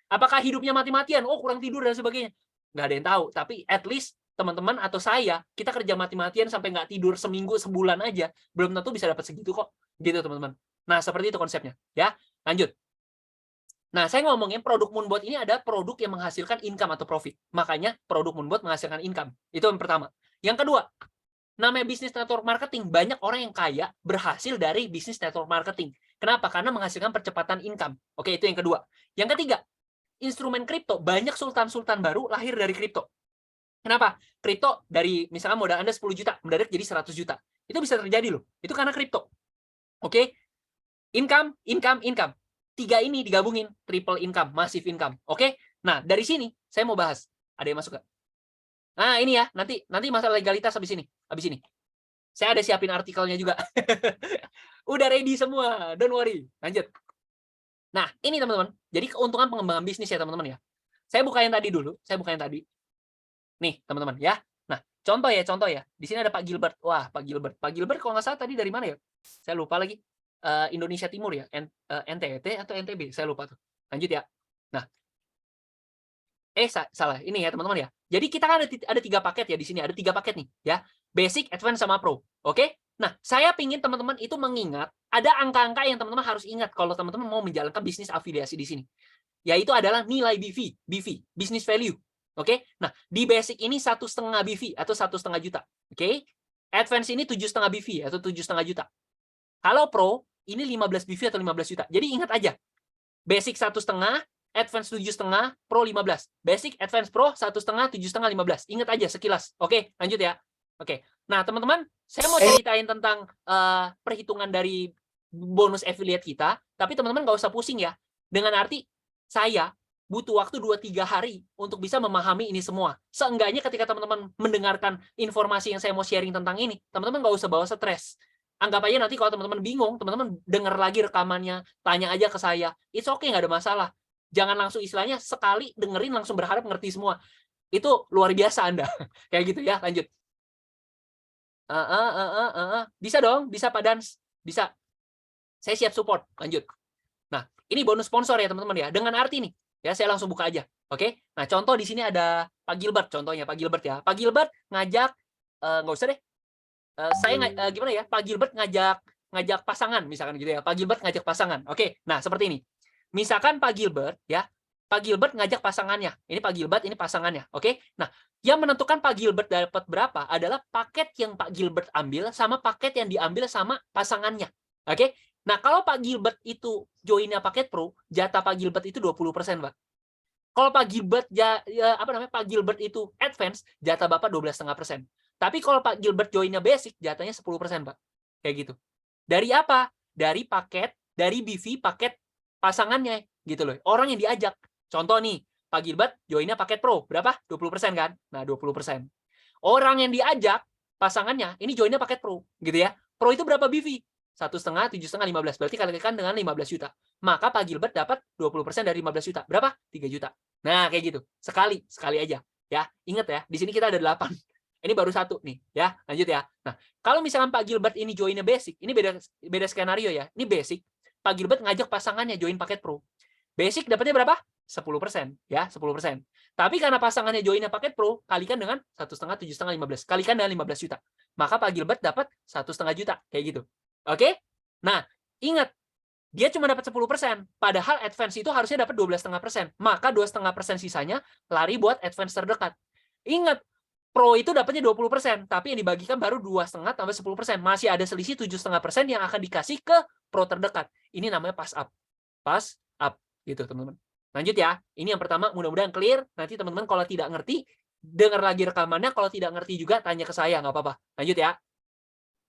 Apakah hidupnya mati-matian? Oh, kurang tidur dan sebagainya. Nggak ada yang tahu. Tapi at least teman-teman atau saya, kita kerja mati-matian sampai nggak tidur seminggu, sebulan aja, belum tentu bisa dapat segitu kok. Gitu, teman-teman. Nah, seperti itu konsepnya. Ya, lanjut. Nah, saya ngomongin produk Moonbot ini ada produk yang menghasilkan income atau profit. Makanya produk Moonbot menghasilkan income. Itu yang pertama. Yang kedua, namanya bisnis network marketing. Banyak orang yang kaya berhasil dari bisnis network marketing. Kenapa? Karena menghasilkan percepatan income. Oke, itu yang kedua. Yang ketiga, instrumen kripto. Banyak sultan-sultan baru lahir dari kripto. Kenapa? Kripto dari misalnya modal Anda 10 juta, mendadak jadi 100 juta. Itu bisa terjadi loh. Itu karena kripto. Oke? Income, income, income. 3 ini digabungin, triple income, massive income. Oke? Nah, dari sini saya mau bahas. Ada yang masuk gak? Nah, ini ya, nanti masalah legalitas habis ini. Saya ada siapin artikelnya juga. Udah ready semua, don't worry. Lanjut. Nah, ini teman-teman. Jadi keuntungan pengembangan bisnis ya, teman-teman ya. Saya buka yang tadi dulu, Nih, teman-teman ya. Nah, contoh ya. Di sini ada Pak Gilbert. Wah, Pak Gilbert kalau nggak salah tadi dari mana ya? Saya lupa lagi. Indonesia Timur ya, NTT atau NTB, saya lupa tuh. Lanjut ya. Nah, salah. Ini ya teman-teman ya. Jadi kita kan ada 3 paket ya di sini. Ada 3 paket nih ya. Basic, Advance, sama Pro. Oke? Nah, saya pingin teman-teman itu mengingat ada angka-angka yang teman-teman harus ingat kalau teman-teman mau menjalankan bisnis afiliasi di sini. Yaitu adalah nilai BV, business value. Oke? Nah, di basic ini 1,5 BV atau 1,5 juta. Oke? Advance ini 7,5 BV atau 7,5 juta. Kalau Pro, ini 15 BV atau 15 juta. Jadi ingat aja. Basic 1,5, Advance 7,5, Pro 15. Basic, Advance, Pro 1,5, 7,5, 15. Ingat aja sekilas. Oke, lanjut ya. Oke. Nah, teman-teman, saya mau ceritain tentang perhitungan dari bonus affiliate kita, tapi teman-teman nggak usah pusing ya. Dengan arti saya butuh waktu 2-3 hari untuk bisa memahami ini semua. Seenggaknya ketika teman-teman mendengarkan informasi yang saya mau sharing tentang ini, teman-teman nggak usah bawa stres. Anggap aja nanti kalau teman-teman bingung, teman-teman dengar lagi rekamannya, tanya aja ke saya. It's okay, nggak ada masalah. Jangan langsung istilahnya sekali dengerin langsung berharap ngerti semua. Itu luar biasa Anda. Kayak gitu ya, lanjut. Bisa dong, bisa Pak Dans. Bisa. Saya siap support. Lanjut. Nah, ini bonus sponsor ya teman-teman ya. Dengan arti nih, ya saya langsung buka aja. Oke. Nah, contoh di sini ada Pak Gilbert contohnya, Pak Gilbert ya. Pak Gilbert ngajak nggak usah deh. Gimana ya? Pak Gilbert ngajak pasangan misalkan gitu ya. Pak Gilbert ngajak pasangan. Oke. Nah, seperti ini. Misalkan Pak Gilbert ya, Pak Gilbert ngajak pasangannya. Ini Pak Gilbert, ini pasangannya. Oke. Nah, yang menentukan Pak Gilbert dapat berapa adalah paket yang Pak Gilbert ambil sama paket yang diambil sama pasangannya. Oke. Nah, kalau Pak Gilbert itu joinnya paket Pro, jatah Pak Gilbert itu 20%, Pak. Kalau Pak Gilbert Pak Gilbert itu advance, jatah Bapak 12,5%. Tapi kalau Pak Gilbert joinnya basic, jatahnya 10%, Pak. Kayak gitu. Dari apa? Dari BV paket pasangannya gitu loh. Orang yang diajak. Contoh nih, Pak Gilbert joinnya paket Pro, berapa? 20% kan? Nah, 20%. Orang yang diajak pasangannya ini joinnya paket Pro, gitu ya. Pro itu berapa BV? 1,5, 7,5, 15. Berarti kalikan dengan 15 juta. Maka Pak Gilbert dapat 20% dari 15 juta. Berapa? 3 juta. Nah, kayak gitu. Sekali aja. Ya, ingat ya, di sini kita ada 8. Ini baru 1 nih, ya. Lanjut ya. Nah, kalau misalkan Pak Gilbert ini joinnya basic, ini beda skenario ya. Ini basic. Pak Gilbert ngajak pasangannya join paket Pro. Basic dapatnya berapa? 10%, ya, 10%. Tapi karena pasangannya joinnya paket Pro, kalikan dengan 1,5, 7,5, 15. Kalikan dengan 15 juta. Maka Pak Gilbert dapat 1,5 juta, kayak gitu. Oke? Nah, ingat, dia cuma dapat 10%, padahal advance itu harusnya dapat 12,5%. Maka 2,5% sisanya lari buat advance terdekat. Ingat, Pro itu dapatnya 20%, tapi yang dibagikan baru 2,5 tambah 10%. Masih ada selisih 7,5% yang akan dikasih ke Pro terdekat. Ini namanya pass up. Pass up, gitu teman-teman. Lanjut ya. Ini yang pertama, mudah-mudahan clear. Nanti teman-teman kalau tidak ngerti, dengar lagi rekamannya. Kalau tidak ngerti juga, tanya ke saya, nggak apa-apa. Lanjut ya.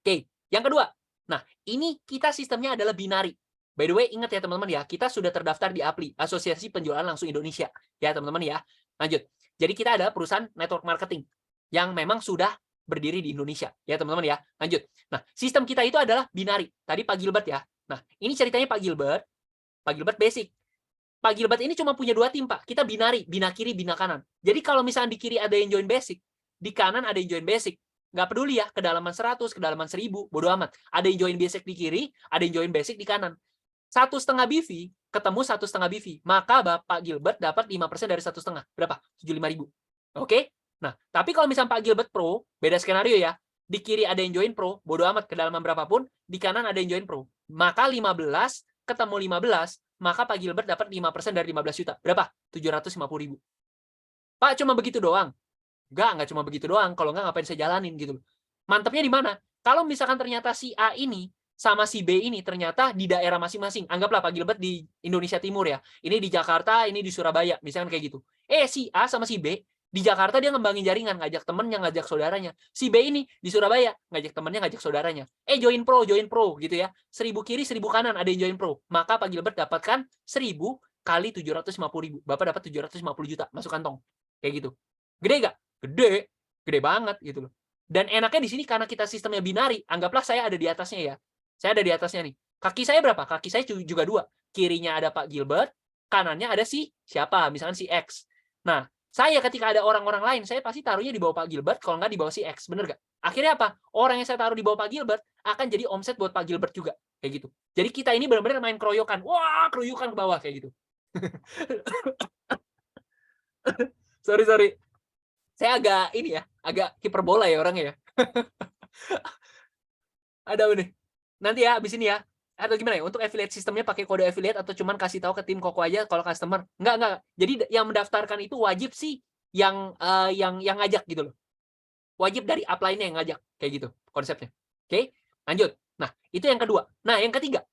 Oke, yang kedua. Nah, ini kita sistemnya adalah binari. By the way, ingat ya teman-teman ya, kita sudah terdaftar di APLI, Asosiasi Penjualan Langsung Indonesia. Ya teman-teman ya. Lanjut. Jadi kita adalah perusahaan network marketing yang memang sudah berdiri di Indonesia. Ya teman-teman ya. Lanjut. Nah, sistem kita itu adalah binari. Tadi Pak Gilbert ya. Nah, ini ceritanya Pak Gilbert. Pak Gilbert basic. Pak Gilbert ini cuma punya 2 tim, Pak. Kita binari, bina kiri, bina kanan. Jadi kalau misalnya di kiri ada yang join basic, di kanan ada yang join basic. Nggak peduli ya, kedalaman 100, kedalaman 1000, bodo amat. Ada yang join basic di kiri, ada yang join basic di kanan. 1,5 BV ketemu 1,5 BV. Maka Bapak Gilbert dapat 5% dari 1,5. Berapa? 75.000. Oke? Nah, tapi kalau misalnya Pak Gilbert Pro, beda skenario ya. Di kiri ada yang join Pro, bodo amat kedalaman berapapun, di kanan ada yang join Pro. Maka 15 ketemu 15, maka Pak Gilbert dapat 5% dari 15 juta. Berapa? 750.000. Pak, cuma begitu doang? Enggak cuma begitu doang. Kalau enggak ngapain saya jalanin gitu loh. Mantapnya di mana? Kalau misalkan ternyata si A ini sama si B ini ternyata di daerah masing-masing. Anggaplah Pak Gilbert di Indonesia Timur ya. Ini di Jakarta, ini di Surabaya. Misalkan kayak gitu. Si A sama si B di Jakarta dia ngembangin jaringan, ngajak temennya, ngajak saudaranya. Si B ini di Surabaya, ngajak temennya, ngajak saudaranya. Join pro gitu ya. 1.000 kiri, 1.000 kanan ada yang join pro. Maka Pak Gilbert dapatkan 1.000 kali 750.000. Bapak dapat 750 juta masuk kantong. Kayak gitu. Gede gak? Gede banget gitu loh. Dan enaknya di sini karena kita sistemnya binari, anggaplah saya ada di atasnya ya. Saya ada di atasnya nih. Kaki saya berapa? Kaki saya juga 2. Kirinya ada Pak Gilbert, kanannya ada si siapa? Misalkan si X. Nah, saya ketika ada orang-orang lain, saya pasti taruhnya di bawah Pak Gilbert, kalau nggak di bawah si X. Bener nggak? Akhirnya apa? Orang yang saya taruh di bawah Pak Gilbert akan jadi omset buat Pak Gilbert juga. Kayak gitu. Jadi kita ini benar-benar main keroyokan. Wah, keroyokan ke bawah kayak gitu. Sorry. Saya agak hiperbola ya orangnya ya. Ada nih. Nanti ya, habis ini ya. Atau gimana ya? Untuk affiliate sistemnya pakai kode affiliate atau cuman kasih tahu ke tim Koko aja kalau customer? Enggak. Jadi yang mendaftarkan itu wajib sih yang ngajak gitu loh. Wajib dari upline-nya yang ngajak. Kayak gitu konsepnya. Oke? Lanjut. Nah, itu yang kedua. Nah, yang ketiga.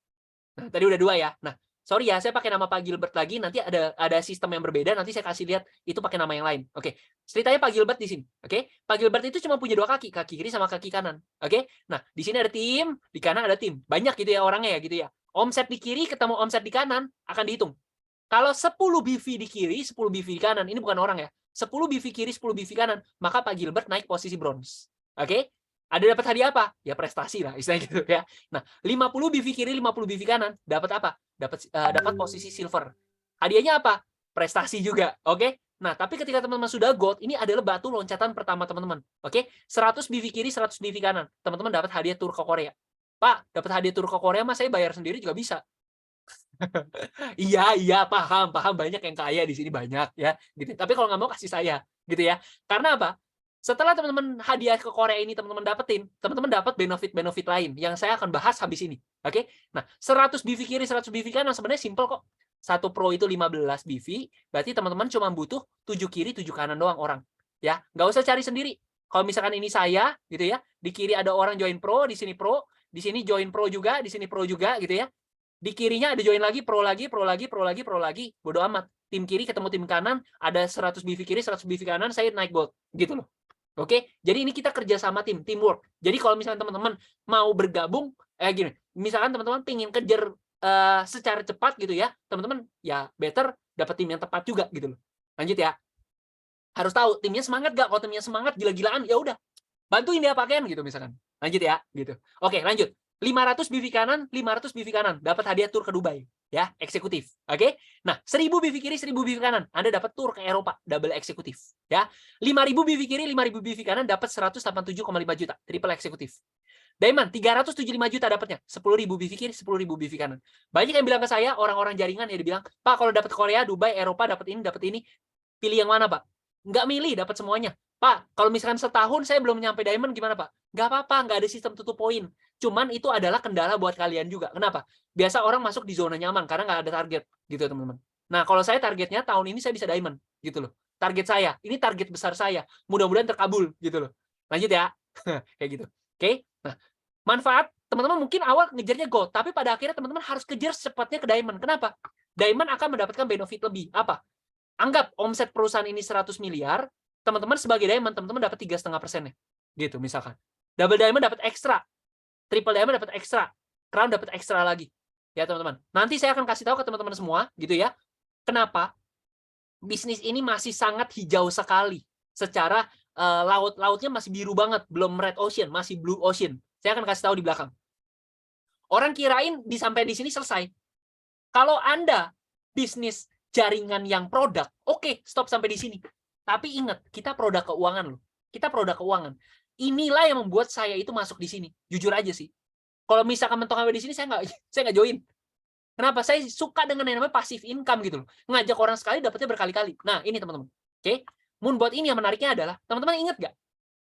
Nah, tadi udah 2 ya. Nah, sorry ya, saya pakai nama Pak Gilbert lagi. Nanti ada sistem yang berbeda. Nanti saya kasih lihat itu pakai nama yang lain. Oke. Ceritanya Pak Gilbert di sini. Oke. Pak Gilbert itu cuma punya 2 kaki kiri sama kaki kanan. Oke. Nah, di sini ada tim, di kanan ada tim. Banyak gitu ya orangnya ya gitu ya. Omset di kiri ketemu omset di kanan akan dihitung. Kalau 10 BV di kiri, 10 BV di kanan, ini bukan orang ya. 10 BV kiri, 10 BV kanan, maka Pak Gilbert naik posisi bronze. Oke? Ada dapat hadiah apa? Ya prestasi lah, istilahnya gitu ya. Nah, 50 BV kiri, 50 BV kanan, dapat apa? Dapat posisi silver. Hadiahnya apa? Prestasi juga. Oke? Nah, tapi ketika teman-teman sudah gold, ini adalah batu loncatan pertama teman-teman. Oke? 100 BV kiri, 100 BV kanan. Teman-teman dapat hadiah tur ke Korea. Pak, dapat hadiah tur ke Korea mas, saya bayar sendiri juga bisa. Iya, paham, banyak yang kaya di sini banyak ya, gitu. Tapi kalau nggak mau kasih saya, gitu ya. Karena apa? Setelah teman-teman hadiah ke Korea ini teman-teman dapetin, teman-teman dapat benefit-benefit lain yang saya akan bahas habis ini. Oke? Nah, 100 BV kiri, 100 BV kanan sebenarnya simple kok. Satu pro itu 15 BV, berarti teman-teman cuma butuh 7 kiri, 7 kanan doang orang. Ya, nggak usah cari sendiri. Kalau misalkan ini saya, gitu ya, di kiri ada orang join pro, di sini pro, di sini join pro juga, di sini pro juga, gitu ya. Di kirinya ada join lagi, pro lagi, bodo amat. Tim kiri ketemu tim kanan, ada 100 BV kiri, 100 BV kanan, saya naik gold. Gitu loh. Oke, jadi ini kita kerja sama tim, teamwork. Jadi kalau misalnya teman-teman mau bergabung, gini, misalkan teman-teman pingin kejar secara cepat gitu ya, teman-teman ya better dapat tim yang tepat juga gitu loh. Lanjut ya. Harus tahu timnya semangat gak? Kalau timnya semangat gila-gilaan, ya udah bantuin dia pakaian gitu misalkan. Lanjut ya, gitu. Oke, lanjut. 500 BV kanan, 500 BV kanan, dapat hadiah tur ke Dubai, ya, eksekutif. Oke? Nah, 1000 BV kiri, 1000 BV kanan, Anda dapat tur ke Eropa, double eksekutif, ya. 5000 BV kiri, 5000 BV kanan dapat 187,5 juta, triple eksekutif. Diamond 375 juta dapatnya, 10.000 BV kiri, 10.000 BV kanan. Banyak yang bilang ke saya, orang-orang jaringan ya dibilang, "Pak, kalau dapat Korea, Dubai, Eropa dapat ini, pilih yang mana, Pak?" Nggak milih, dapat semuanya. Pak, kalau misalkan setahun saya belum nyampe diamond gimana, Pak? Nggak apa-apa, nggak ada sistem tutup poin. Cuman itu adalah kendala buat kalian juga. Kenapa? Biasa orang masuk di zona nyaman karena nggak ada target, gitu teman-teman. Nah, kalau saya targetnya tahun ini saya bisa diamond, gitu loh. Target saya, ini target besar saya. Mudah-mudahan terkabul, gitu loh. Lanjut ya, kayak gitu. Oke? Nah, manfaat teman-teman mungkin awal ngejarnya gold, tapi pada akhirnya teman-teman harus kejar secepatnya ke diamond. Kenapa? Diamond akan mendapatkan benefit lebih. Apa? Anggap omset perusahaan ini 100 miliar, teman-teman sebagai diamond, teman-teman dapat 3,5%-nya. Gitu misalkan. Double diamond dapat ekstra. Triple diamond dapat ekstra. Crown dapat ekstra lagi. Ya, teman-teman. Nanti saya akan kasih tahu ke teman-teman semua, gitu ya. Kenapa bisnis ini masih sangat hijau sekali. Secara laut-lautnya masih biru banget, belum red ocean, masih blue ocean. Saya akan kasih tahu di belakang. Orang kirain sampai di sini selesai. Kalau Anda bisnis jaringan yang produk, oke, stop sampai di sini. Tapi ingat, kita produk keuangan loh. Kita produk keuangan. Inilah yang membuat saya itu masuk di sini. Jujur aja sih. Kalau misalkan mentok sampai di sini, saya nggak join. Kenapa? Saya suka dengan yang namanya passive income gitu loh. Ngajak orang sekali, dapatnya berkali-kali. Nah, ini teman-teman. Oke? Moonbot ini yang menariknya adalah, teman-teman ingat nggak?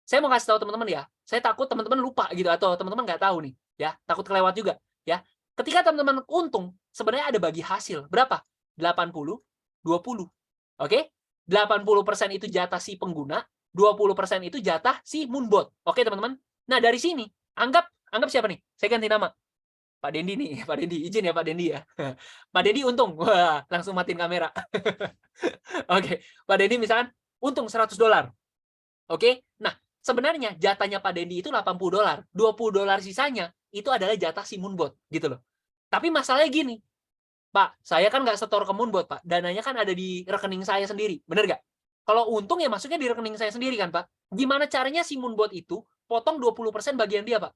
Saya mau kasih tahu teman-teman ya. Saya takut teman-teman lupa gitu, atau teman-teman nggak tahu nih. Ya, takut kelewat juga. Ya. Ketika teman-teman untung, sebenarnya ada bagi hasil. Berapa? 80, 20. Oke? 80% itu jatah si pengguna, 20% itu jatah si Moonbot. Oke, teman-teman? Nah, dari sini, anggap siapa nih? Saya ganti nama. Pak Dendi nih, Pak Dendi. Izin ya Pak Dendi ya. Pak Dendi untung. Wah, langsung matiin kamera. Oke, Pak Dendi misalkan untung $100. Oke? Nah, sebenarnya jatahnya Pak Dendi itu $80. $20 sisanya itu adalah jatah si Moonbot, gitu loh. Tapi masalahnya gini, Pak, saya kan nggak setor ke Moonbot, Pak. Dananya kan ada di rekening saya sendiri. Bener nggak? Kalau untung ya masuknya di rekening saya sendiri kan, Pak. Gimana caranya si Moonbot itu potong 20% bagian dia, Pak?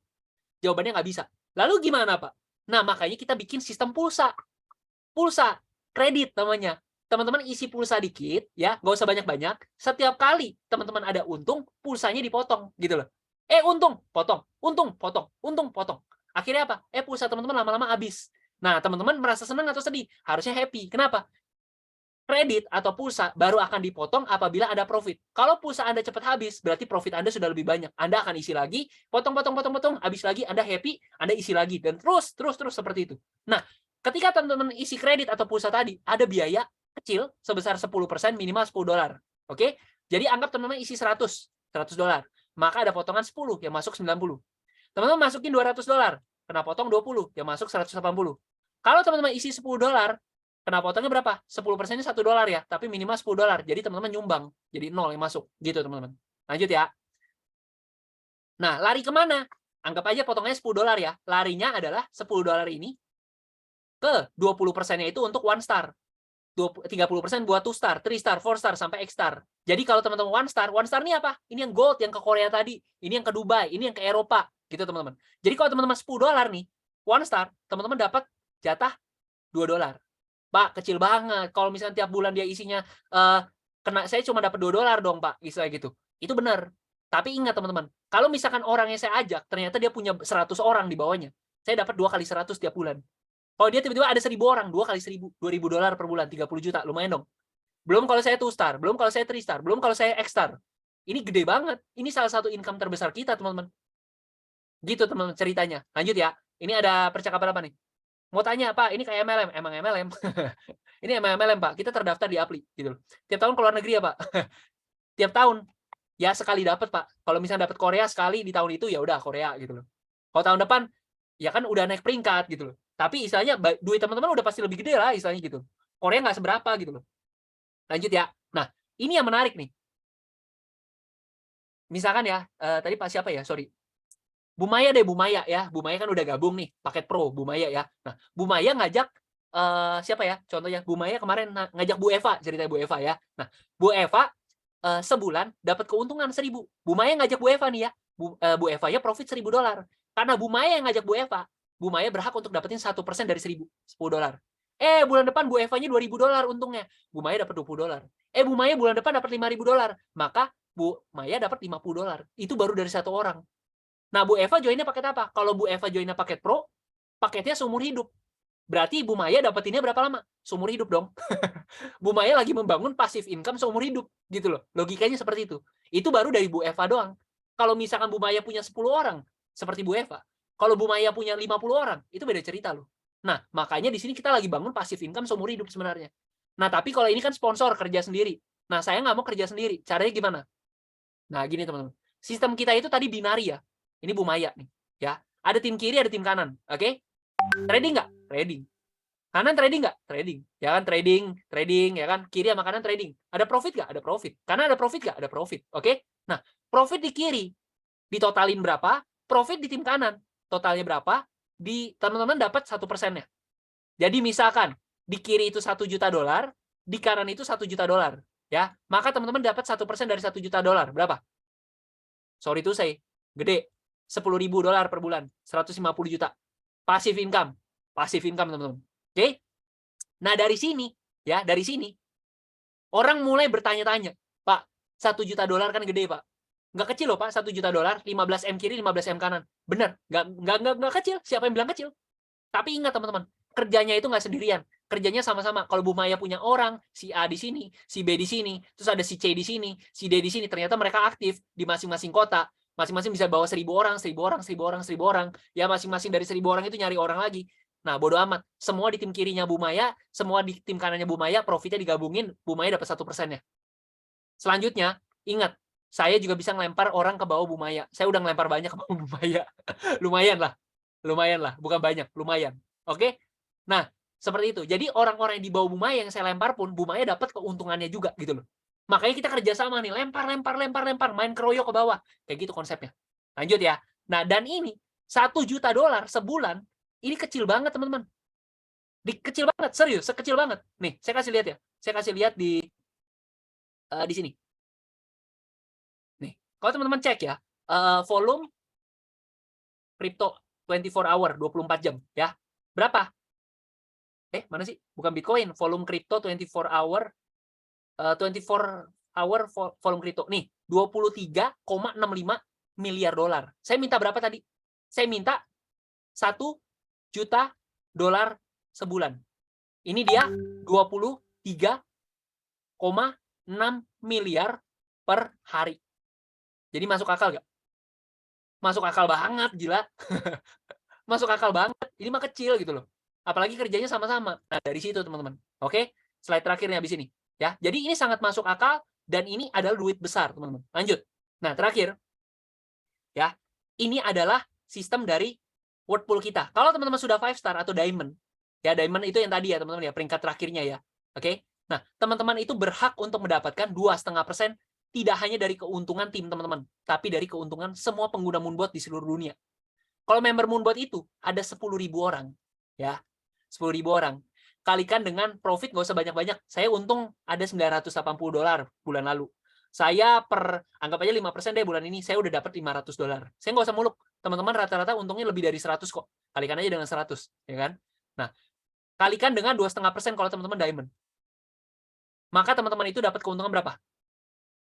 Jawabannya nggak bisa. Lalu gimana, Pak? Nah, makanya kita bikin sistem pulsa. Pulsa, kredit namanya. Teman-teman isi pulsa dikit, ya, nggak usah banyak-banyak. Setiap kali teman-teman ada untung, pulsanya dipotong, gitu loh. Untung, potong. Untung, potong. Untung, potong. Akhirnya apa? Pulsa teman-teman lama-lama habis. Nah, teman-teman merasa senang atau sedih? Harusnya happy. Kenapa? Kredit atau pulsa baru akan dipotong apabila ada profit. Kalau pulsa Anda cepat habis, berarti profit Anda sudah lebih banyak. Anda akan isi lagi, potong, habis lagi, Anda happy, Anda isi lagi. Dan terus seperti itu. Nah, ketika teman-teman isi kredit atau pulsa tadi, ada biaya kecil sebesar 10%, minimal $10. Oke? Jadi anggap teman-teman isi $100. Maka ada potongan 10, yang masuk 90. Teman-teman masukin $200, kena potong 20, yang masuk 180. Kalau teman-teman isi $10, kena potongnya berapa? 10%-nya $1 ya, tapi minimal $10. Jadi teman-teman nyumbang, jadi 0 yang masuk. Gitu teman-teman. Lanjut ya. Nah, lari kemana? Anggap aja potongnya $10 ya. Larinya adalah $10 ini ke 20%-nya itu untuk one star. 30% buat 2 star, 3 star, 4 star, sampai X star. Jadi kalau teman-teman 1 star ini apa? Ini yang gold, yang ke Korea tadi, ini yang ke Dubai, ini yang ke Eropa, gitu teman-teman. Jadi kalau teman-teman $10 nih, 1 star, teman-teman dapat jatah $2. Pak, kecil banget. Kalau misalnya tiap bulan dia isinya saya cuma dapat $2 dong, Pak, istilah gitu. Itu benar. Tapi ingat teman-teman, kalau misalkan orang yang saya ajak ternyata dia punya 100 orang di bawahnya, saya dapat 2 kali 100 tiap bulan. Kalau dia tiba-tiba ada 1.000 orang, 2 kali 1.000, $2.000 per bulan, 30 juta, lumayan dong. Belum kalau saya 2 star, belum kalau saya 3 star, belum kalau saya X star. Ini gede banget. Ini salah satu income terbesar kita, teman-teman. Gitu, teman-teman, ceritanya. Lanjut ya. Ini ada percakapan apa nih? Mau tanya, Pak, ini kayak MLM. Emang MLM. Ini emang MLM, Pak. Kita terdaftar di Appli, gitu. Tiap tahun keluar negeri ya, Pak? Tiap tahun. Ya sekali dapat, Pak. Kalau misalnya dapat Korea sekali di tahun itu, ya udah Korea, gitu loh. Kalau tahun depan, ya kan udah naik peringkat, gitu loh. Tapi istilahnya duit teman-teman udah pasti lebih gede lah istilahnya gitu. Korea nggak seberapa gitu loh. Lanjut ya. Nah, ini yang menarik nih. Misalkan ya, tadi Pak siapa ya? Sorry. Bu Maya deh, Bu Maya ya. Bu Maya kan udah gabung nih, paket pro Bu Maya ya. Nah, Bu Maya ngajak siapa ya? Contohnya Bu Maya kemarin ngajak Bu Eva, ceritanya Bu Eva ya. Nah, Bu Eva sebulan dapat keuntungan 1.000. Bu Maya ngajak Bu Eva nih ya. Bu Eva ya profit $1.000. Karena Bu Maya yang ngajak Bu Eva, Bu Maya berhak untuk dapetin 1% dari 1.000, $10. Bulan depan Bu Evanya $2.000 untungnya. Bu Maya dapat $20. Bu Maya bulan depan dapat $5.000. Maka Bu Maya dapat $50. Itu baru dari satu orang. Nah, Bu Eva joinnya paket apa? Kalau Bu Eva joinnya paket pro, paketnya seumur hidup. Berarti Bu Maya dapetinnya berapa lama? Seumur hidup dong. Bu Maya lagi membangun passive income seumur hidup. Gitu loh. Logikanya seperti itu. Itu baru dari Bu Eva doang. Kalau misalkan Bu Maya punya 10 orang, seperti Bu Eva, kalau Bu Maya punya 50 orang, itu beda cerita loh. Nah, makanya di sini kita lagi bangun passive income seumur hidup sebenarnya. Nah, tapi kalau ini kan sponsor, kerja sendiri. Nah, saya nggak mau kerja sendiri. Caranya gimana? Nah, gini teman-teman. Sistem kita itu tadi binari ya. Ini Bu Maya nih. Ya, ada tim kiri, ada tim kanan. Oke? Trading nggak? Trading. Kanan trading nggak? Trading. Ya kan, trading, ya kan? Kiri sama kanan trading. Ada profit nggak? Ada profit. Kanan ada profit nggak? Ada profit. Oke? Nah, profit di kiri ditotalin berapa? Profit di tim kanan totalnya berapa? Di teman-teman dapat 1%-nya. Jadi misalkan di kiri itu $1 juta, di kanan itu $1 juta, ya. Maka teman-teman dapat 1% dari $1 juta. Berapa? Sorry to say, gede. $10.000 per bulan, 150 juta. Passive income teman-teman. Oke? Nah, dari sini ya, dari sini orang mulai bertanya-tanya, Pak, $1 juta kan gede, Pak. Nggak kecil loh, Pak, $1 juta, 15M kiri, 15M kanan. Bener, nggak kecil. Siapa yang bilang kecil? Tapi ingat teman-teman, kerjanya itu nggak sendirian. Kerjanya sama-sama. Kalau Bu Maya punya orang, si A di sini, si B di sini, terus ada si C di sini, si D di sini. Ternyata mereka aktif di masing-masing kota. Masing-masing bisa bawa 1.000 orang, 1.000 orang, 1.000 orang, 1.000 orang. Ya masing-masing dari 1.000 orang itu nyari orang lagi. Nah, bodo amat. Semua di tim kirinya Bu Maya, semua di tim kanannya Bu Maya, profitnya digabungin, Bu Maya dapat 1%-nya. Selanjutnya, ingat, saya juga bisa ngelempar orang ke bawah Bu Maya. Saya udah ngelempar banyak ke bawah Bu Maya. Lumayan lah. Bukan banyak, lumayan. Oke? Nah, seperti itu. Jadi orang-orang yang di bawah Bu Maya yang saya lempar pun, Bu Maya dapat keuntungannya juga gitu loh. Makanya kita kerjasama nih, lempar, main keroyok ke bawah. Kayak gitu konsepnya. Lanjut ya. Nah, dan ini $1 juta sebulan, ini kecil banget teman-teman. Kecil banget, serius, sekecil banget. Nih, saya kasih lihat ya. Saya kasih lihat di sini. Nih, kalau teman-teman cek ya, volume crypto 24 hour, 24 jam ya. Berapa? Mana sih? Bukan Bitcoin, volume crypto 24 hour 24 hour volume crypto. Nih, 23,65 miliar dolar. Saya minta berapa tadi? Saya minta $1 juta sebulan. Ini dia 23,6 miliar per hari. Jadi masuk akal nggak? Masuk akal banget, gila. Masuk akal banget. Ini mah kecil gitu loh. Apalagi kerjanya sama-sama. Nah, dari situ teman-teman. Oke? Slide terakhirnya habis ini. Ya, jadi ini sangat masuk akal dan ini adalah duit besar, teman-teman. Lanjut. Nah, terakhir. Ya, ini adalah sistem dari word pool kita. Kalau teman-teman sudah 5 star atau diamond, ya diamond itu yang tadi ya, teman-teman ya, peringkat terakhirnya ya. Oke? Nah, teman-teman itu berhak untuk mendapatkan 2,5% tidak hanya dari keuntungan tim teman-teman, tapi dari keuntungan semua pengguna Moonbot di seluruh dunia. Kalau member Moonbot itu ada 10.000 orang, ya. 10.000 orang. kalikan dengan profit nggak usah banyak-banyak. Saya untung ada $980 bulan lalu. Saya anggap aja 5% deh bulan ini, saya udah dapat $500. Saya nggak usah muluk. Teman-teman rata-rata untungnya lebih dari 100 kok. Kalikan aja dengan 100, ya kan? Nah, kalikan dengan 2,5% kalau teman-teman diamond. Maka teman-teman itu dapat keuntungan berapa?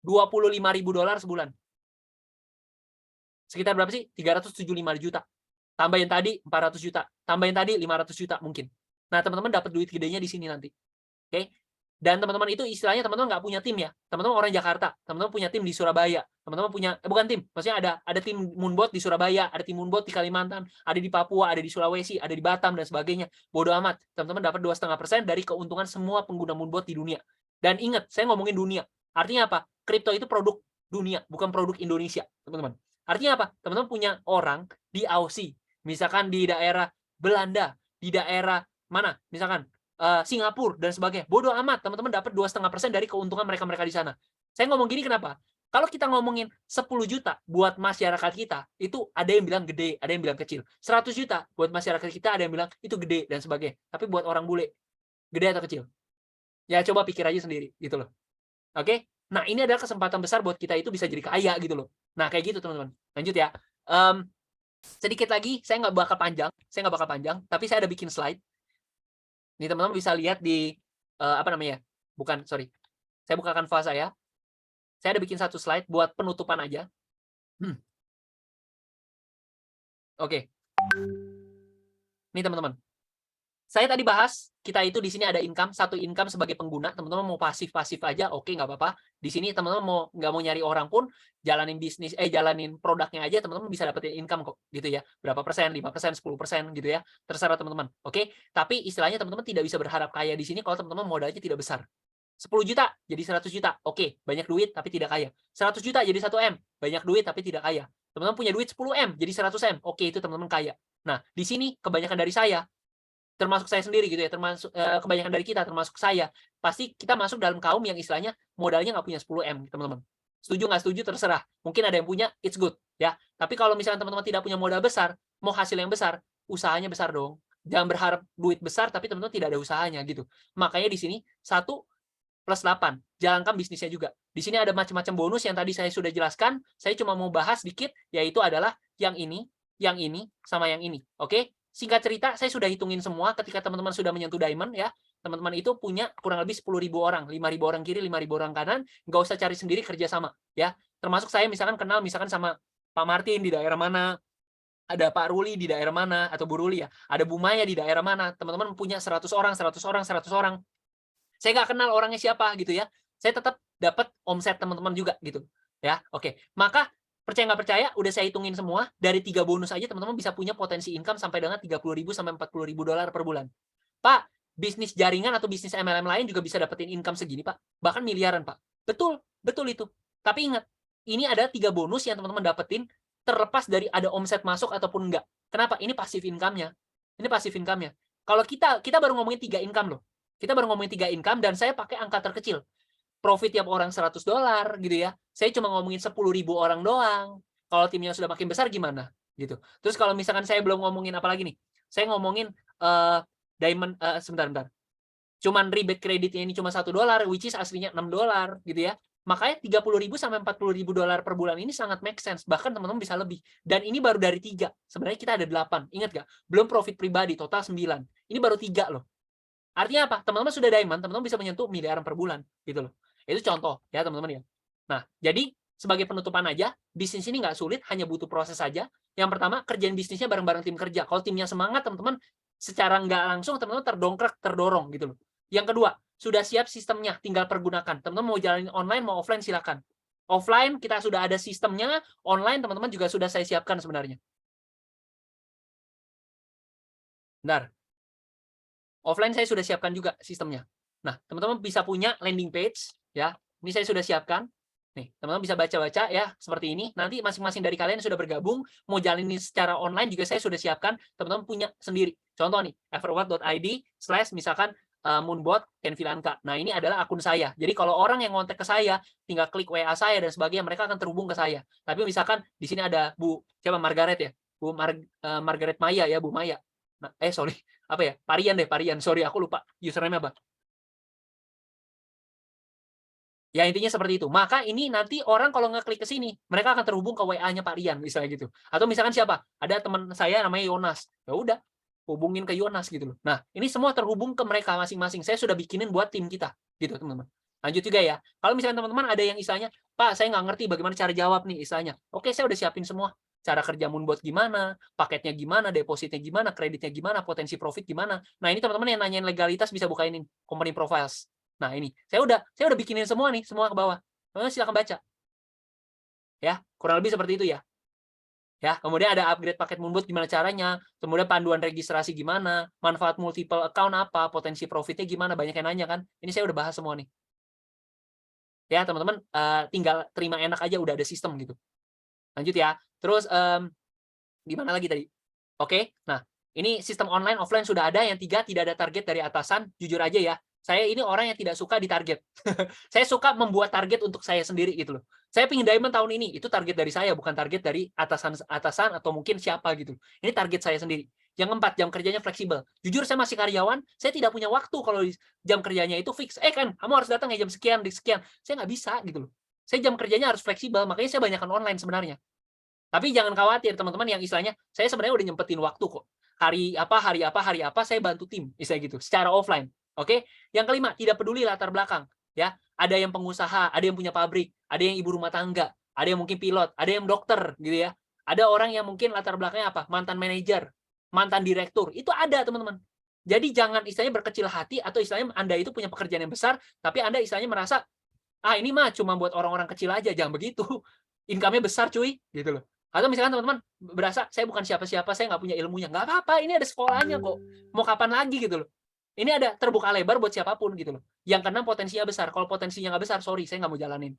$25.000 sebulan. Sekitar berapa sih? 375 juta. Tambahin tadi 400 juta. Tambahin tadi 500 juta mungkin. Nah, teman-teman dapat duit gedenya di sini nanti. Oke? Dan teman-teman itu istilahnya teman-teman nggak punya tim ya. Teman-teman orang Jakarta. Teman-teman punya tim di Surabaya. Teman-teman punya, bukan tim. Maksudnya ada tim Moonbot di Surabaya. Ada tim Moonbot di Kalimantan. Ada di Papua. Ada di Sulawesi. Ada di Batam dan sebagainya. Bodoh amat. Teman-teman dapat 2,5% dari keuntungan semua pengguna Moonbot di dunia. Dan ingat, saya ngomongin dunia. Artinya apa? Kripto itu produk dunia. Bukan produk Indonesia. Teman-teman. Artinya apa? Teman-teman punya orang di Aussie. Misalkan di daerah Belanda. Di daerah mana? Misalkan Singapura dan sebagainya. Bodoh amat, teman-teman dapat 2,5% dari keuntungan mereka-mereka di sana. Saya ngomong gini kenapa? Kalau kita ngomongin 10 juta buat masyarakat kita, itu ada yang bilang gede, ada yang bilang kecil. 100 juta buat masyarakat kita, ada yang bilang itu gede dan sebagainya. Tapi buat orang bule, gede atau kecil? Ya coba pikir aja sendiri, gitu loh. Oke? Nah, ini adalah kesempatan besar buat kita itu bisa jadi kaya gitu loh. Nah, kayak gitu teman-teman. Lanjut ya. Sedikit lagi, saya nggak bakal panjang, tapi saya ada bikin slide. Ini teman-teman bisa lihat di apa namanya? Bukan, sorry. Saya bukakan Canva saya. Saya ada bikin satu slide buat penutupan aja. Oke. Nih teman-teman. Saya tadi bahas kita itu di sini ada income, satu income sebagai pengguna. Teman-teman mau pasif-pasif aja, oke nggak apa-apa. Di sini teman-teman nggak mau nyari orang pun, jalanin bisnis, jalanin produknya aja, teman-teman bisa dapetin income kok, gitu ya. Berapa persen, 5%, 10% gitu ya. Terserah teman-teman. Oke. Tapi istilahnya teman-teman tidak bisa berharap kaya di sini kalau teman-teman modalnya tidak besar. 10 juta jadi 100 juta. Oke, banyak duit tapi tidak kaya. 100 juta jadi 1 M, banyak duit tapi tidak kaya. Teman-teman punya duit 10 M jadi 100 M. Oke, itu teman-teman kaya. Nah, di sini kebanyakan dari saya, termasuk saya sendiri gitu ya, termasuk kebanyakan dari kita, termasuk saya, pasti kita masuk dalam kaum yang istilahnya modalnya nggak punya 10 M, teman-teman. Setuju nggak setuju terserah. Mungkin ada yang punya, it's good ya. Tapi kalau misalnya teman-teman tidak punya modal besar, mau hasil yang besar, usahanya besar dong. Jangan berharap duit besar tapi teman-teman tidak ada usahanya gitu. Makanya di sini 1+8, jalankan bisnisnya juga. Di sini ada macam-macam bonus yang tadi saya sudah jelaskan. Saya cuma mau bahas sedikit, yaitu adalah yang ini, sama yang ini. Oke? Singkat cerita, saya sudah hitungin semua ketika teman-teman sudah menyentuh diamond ya. Teman-teman itu punya kurang lebih 10.000 orang, 5.000 orang kiri, 5.000 orang kanan, nggak usah cari sendiri, kerja sama ya. Termasuk saya misalkan kenal misalkan sama Pak Martin di daerah mana, ada Pak Ruli di daerah mana, atau Bu Ruli ya, ada Bu Maya di daerah mana, teman-teman punya 100 orang, 100 orang, 100 orang. Saya nggak kenal orangnya siapa gitu ya. Saya tetap dapat omset teman-teman juga gitu. Ya, oke. Maka percaya nggak percaya, udah saya hitungin semua, dari 3 bonus aja teman-teman bisa punya potensi income sampai dengan 30.000 sampai 40.000 dolar per bulan. Pak, bisnis jaringan atau bisnis MLM lain juga bisa dapetin income segini, Pak. Bahkan miliaran, Pak. Betul, betul itu. Tapi ingat, ini ada 3 bonus yang teman-teman dapetin terlepas dari ada omset masuk ataupun enggak. Kenapa? Ini passive income-nya. Ini passive income-nya. Kalau kita baru ngomongin 3 income loh. Kita baru ngomongin 3 income dan saya pakai angka terkecil. Profit tiap orang $100 gitu ya. Saya cuma ngomongin 10.000 orang doang. Kalau timnya sudah makin besar gimana? Gitu. Terus kalau misalkan saya belum ngomongin apa lagi nih? Saya ngomongin diamond sebentar. Cuman rebate kreditnya ini cuma $1, which is aslinya $6 gitu ya. Makanya 30.000 sampai 40.000 dolar per bulan ini sangat make sense. Bahkan teman-teman bisa lebih. Dan ini baru dari 3. Sebenarnya kita ada 8. Ingat gak? Belum profit pribadi, total 9. Ini baru 3 loh. Artinya apa? Teman-teman sudah diamond, teman-teman bisa menyentuh miliaran per bulan gitu loh. Itu contoh ya teman-teman ya. Nah, jadi sebagai penutupan aja, bisnis ini nggak sulit, hanya butuh proses saja. Yang pertama, kerjain bisnisnya bareng-bareng tim kerja. Kalau timnya semangat, teman-teman secara nggak langsung teman-teman terdorong gitu loh. Yang kedua, sudah siap sistemnya, tinggal pergunakan. Teman-teman mau jalanin online, mau offline silakan. Offline kita sudah ada sistemnya, online teman-teman juga sudah saya siapkan sebenarnya. Bentar. Offline saya sudah siapkan juga sistemnya. Nah, teman-teman bisa punya landing page ya. Ini saya sudah siapkan. Nih, teman-teman bisa baca-baca ya seperti ini. Nanti masing-masing dari kalian sudah bergabung mau jalanin secara online juga saya sudah siapkan. Teman-teman punya sendiri. Contoh nih, everwatt.id/misalkan Moonbot Ken Vilanka. Nah, ini adalah akun saya. Jadi kalau orang yang ngontek ke saya, tinggal klik WA saya dan sebagainya, mereka akan terhubung ke saya. Tapi misalkan di sini ada Bu siapa Margaret ya? Bu Margaret Maya ya, Bu Maya. Nah, sorry. apa ya? Parian deh, Parian. Sorry, aku lupa username apa. Ya intinya seperti itu. Maka ini nanti orang kalau ngeklik ke sini, mereka akan terhubung ke WA-nya Pak Rian misalnya gitu. Atau misalkan siapa? Ada teman saya namanya Yonas. Ya udah, hubungin ke Yonas gitu loh. Nah, ini semua terhubung ke mereka masing-masing. Saya sudah bikinin buat tim kita gitu, teman-teman. Lanjut juga ya. Kalau misalnya teman-teman ada yang istilahnya, Pak, saya nggak ngerti bagaimana cara jawab nih istilahnya. Oke, saya udah siapin semua. Cara kerja Moonbot gimana, paketnya gimana, depositnya gimana, kreditnya gimana, potensi profit gimana. Nah, ini teman-teman yang nanyain legalitas bisa buka ini, company profiles. Nah, ini saya udah bikinin semua nih, semua ke bawah. Silakan baca. Ya, kurang lebih seperti itu ya. Ya, kemudian ada upgrade paket Moonbot gimana caranya, kemudian panduan registrasi gimana, manfaat multiple account apa, potensi profitnya gimana, banyak yang nanya kan. Ini saya udah bahas semua nih. Ya, teman-teman tinggal terima enak aja udah ada sistem gitu. Lanjut ya. Terus gimana lagi tadi? Oke. Nah, ini sistem online offline sudah ada, yang 3 tidak ada target dari atasan. Jujur aja ya, saya ini orang yang tidak suka ditarget. Saya suka membuat target untuk saya sendiri gitu loh. Saya pingin diamond tahun ini, itu target dari saya, bukan target dari atasan atau mungkin siapa gitu. Ini target saya sendiri. Yang 4, jam kerjanya fleksibel. Jujur saya masih karyawan, saya tidak punya waktu kalau jam kerjanya itu fix. Kan, kamu harus datang ya jam sekian, di sekian. Saya nggak bisa gitu loh. Saya jam kerjanya harus fleksibel, makanya saya banyakkan online sebenarnya. Tapi jangan khawatir teman-teman yang istilahnya, saya sebenarnya udah nyempetin waktu kok. Hari apa, saya bantu tim, misalnya gitu, secara offline. Oke. Yang 5, tidak peduli latar belakang. Ya, ada yang pengusaha, ada yang punya pabrik, ada yang ibu rumah tangga, ada yang mungkin pilot, ada yang dokter, gitu ya. Ada orang yang mungkin latar belakangnya apa? Mantan manajer, mantan direktur, itu ada teman-teman. Jadi jangan istilahnya berkecil hati atau istilahnya Anda itu punya pekerjaan yang besar, tapi Anda istilahnya merasa, ini mah cuma buat orang-orang kecil aja, jangan begitu. Income-nya besar cuy, gitu loh. Atau misalkan teman-teman berasa saya bukan siapa-siapa, saya nggak punya ilmunya, nggak apa-apa, ini ada sekolahnya kok. Mau kapan lagi gitu loh. Ini ada terbuka lebar buat siapapun gitu loh. Yang keenam potensinya besar. Kalau potensinya nggak besar, sorry, saya nggak mau jalanin.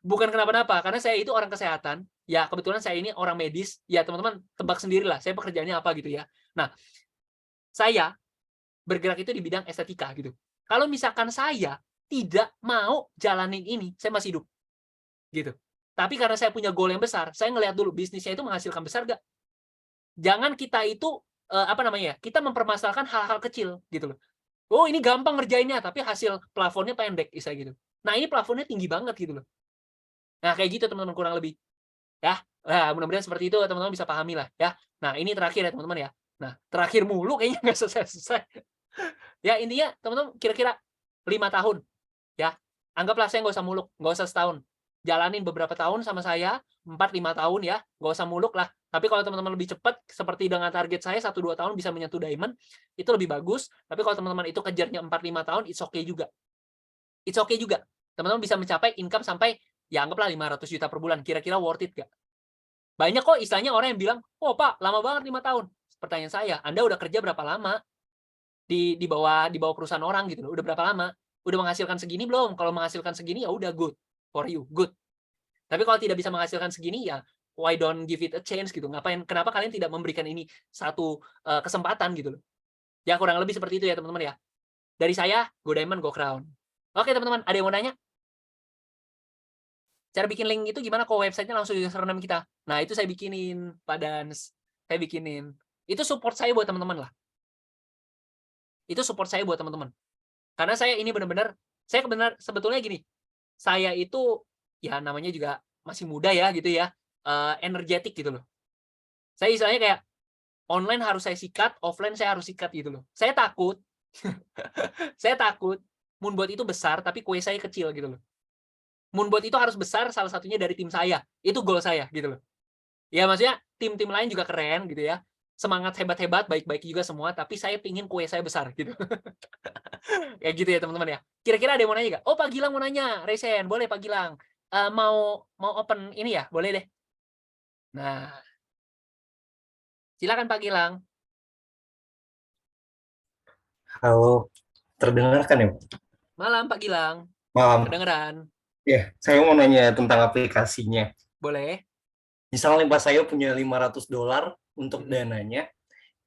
Bukan kenapa-napa, karena saya itu orang kesehatan. Ya kebetulan saya ini orang medis. Ya teman-teman tebak sendirilah, saya pekerjaannya apa gitu ya. Nah, saya bergerak itu di bidang estetika gitu. Kalau misalkan saya tidak mau jalanin ini, saya masih hidup. Gitu. Tapi karena saya punya goal yang besar, saya ngelihat dulu bisnisnya itu menghasilkan besar gak? Jangan kita itu kita mempermasalahkan hal-hal kecil gitu loh. Oh, ini gampang ngerjainnya, tapi hasil plafonnya pendek, gitu. Nah, ini plafonnya tinggi banget gitu loh. Nah, kayak gitu teman-teman kurang lebih. Ya, nah, mudah-mudahan seperti itu teman-teman bisa pahami lah ya. Nah, ini terakhir ya teman-teman ya. Nah, terakhir mulu kayaknya nggak selesai-selesai. Ya, intinya teman-teman kira-kira 5 tahun ya. Anggaplah saya nggak usah muluk, nggak usah setahun. Jalanin beberapa tahun sama saya, 4-5 tahun ya, nggak usah muluk lah. Tapi kalau teman-teman lebih cepat, seperti dengan target saya 1-2 tahun bisa menyentuh diamond, itu lebih bagus. Tapi kalau teman-teman itu kejarnya 4-5 tahun, it's okay juga. It's okay juga. Teman-teman bisa mencapai income sampai, ya anggaplah 500 juta per bulan. Kira-kira worth it gak? Banyak kok istilahnya orang yang bilang, oh Pak, lama banget 5 tahun. Pertanyaan saya, Anda udah kerja berapa lama di bawah perusahaan orang gitu loh? Udah berapa lama? Udah menghasilkan segini belum? Kalau menghasilkan segini ya udah good for you, good. Tapi kalau tidak bisa menghasilkan segini ya why don't give it a chance gitu. Kenapa kalian tidak memberikan ini satu kesempatan gitu loh. Ya kurang lebih seperti itu ya teman-teman ya. Dari saya, go diamond, go crown. Oke teman-teman, ada yang mau nanya? Cara bikin link itu gimana? Kok websitenya langsung username kita? Nah itu saya bikinin, Pak Dans. Saya bikinin. Itu support saya buat teman-teman lah. Itu support saya buat teman-teman. Karena saya ini benar-benar, sebetulnya gini, saya itu ya namanya juga masih muda ya gitu ya, energetik gitu loh. Saya istilahnya kayak online harus saya sikat, offline saya harus sikat gitu loh. Saya takut, saya takut Moonbot itu besar tapi kue saya kecil gitu loh. Moonbot itu harus besar salah satunya dari tim saya, itu goal saya gitu loh. Ya maksudnya tim-tim lain juga keren gitu ya, semangat hebat-hebat, baik-baik juga semua, tapi saya pingin kue saya besar gitu. Kayak gitu ya teman-teman ya. Kira-kira ada yang mau nanya nggak? Oh Pak Gilang mau nanya, Resen, boleh Pak Gilang. Mau open ini ya, boleh deh. Nah, silakan Pak Gilang.
Halo, terdengarkan ya?
Malam Pak Gilang.
Malam.
Kedengeran.
Ya, saya mau nanya tentang aplikasinya.
Boleh.
Misalnya pas saya punya $500 untuk dananya,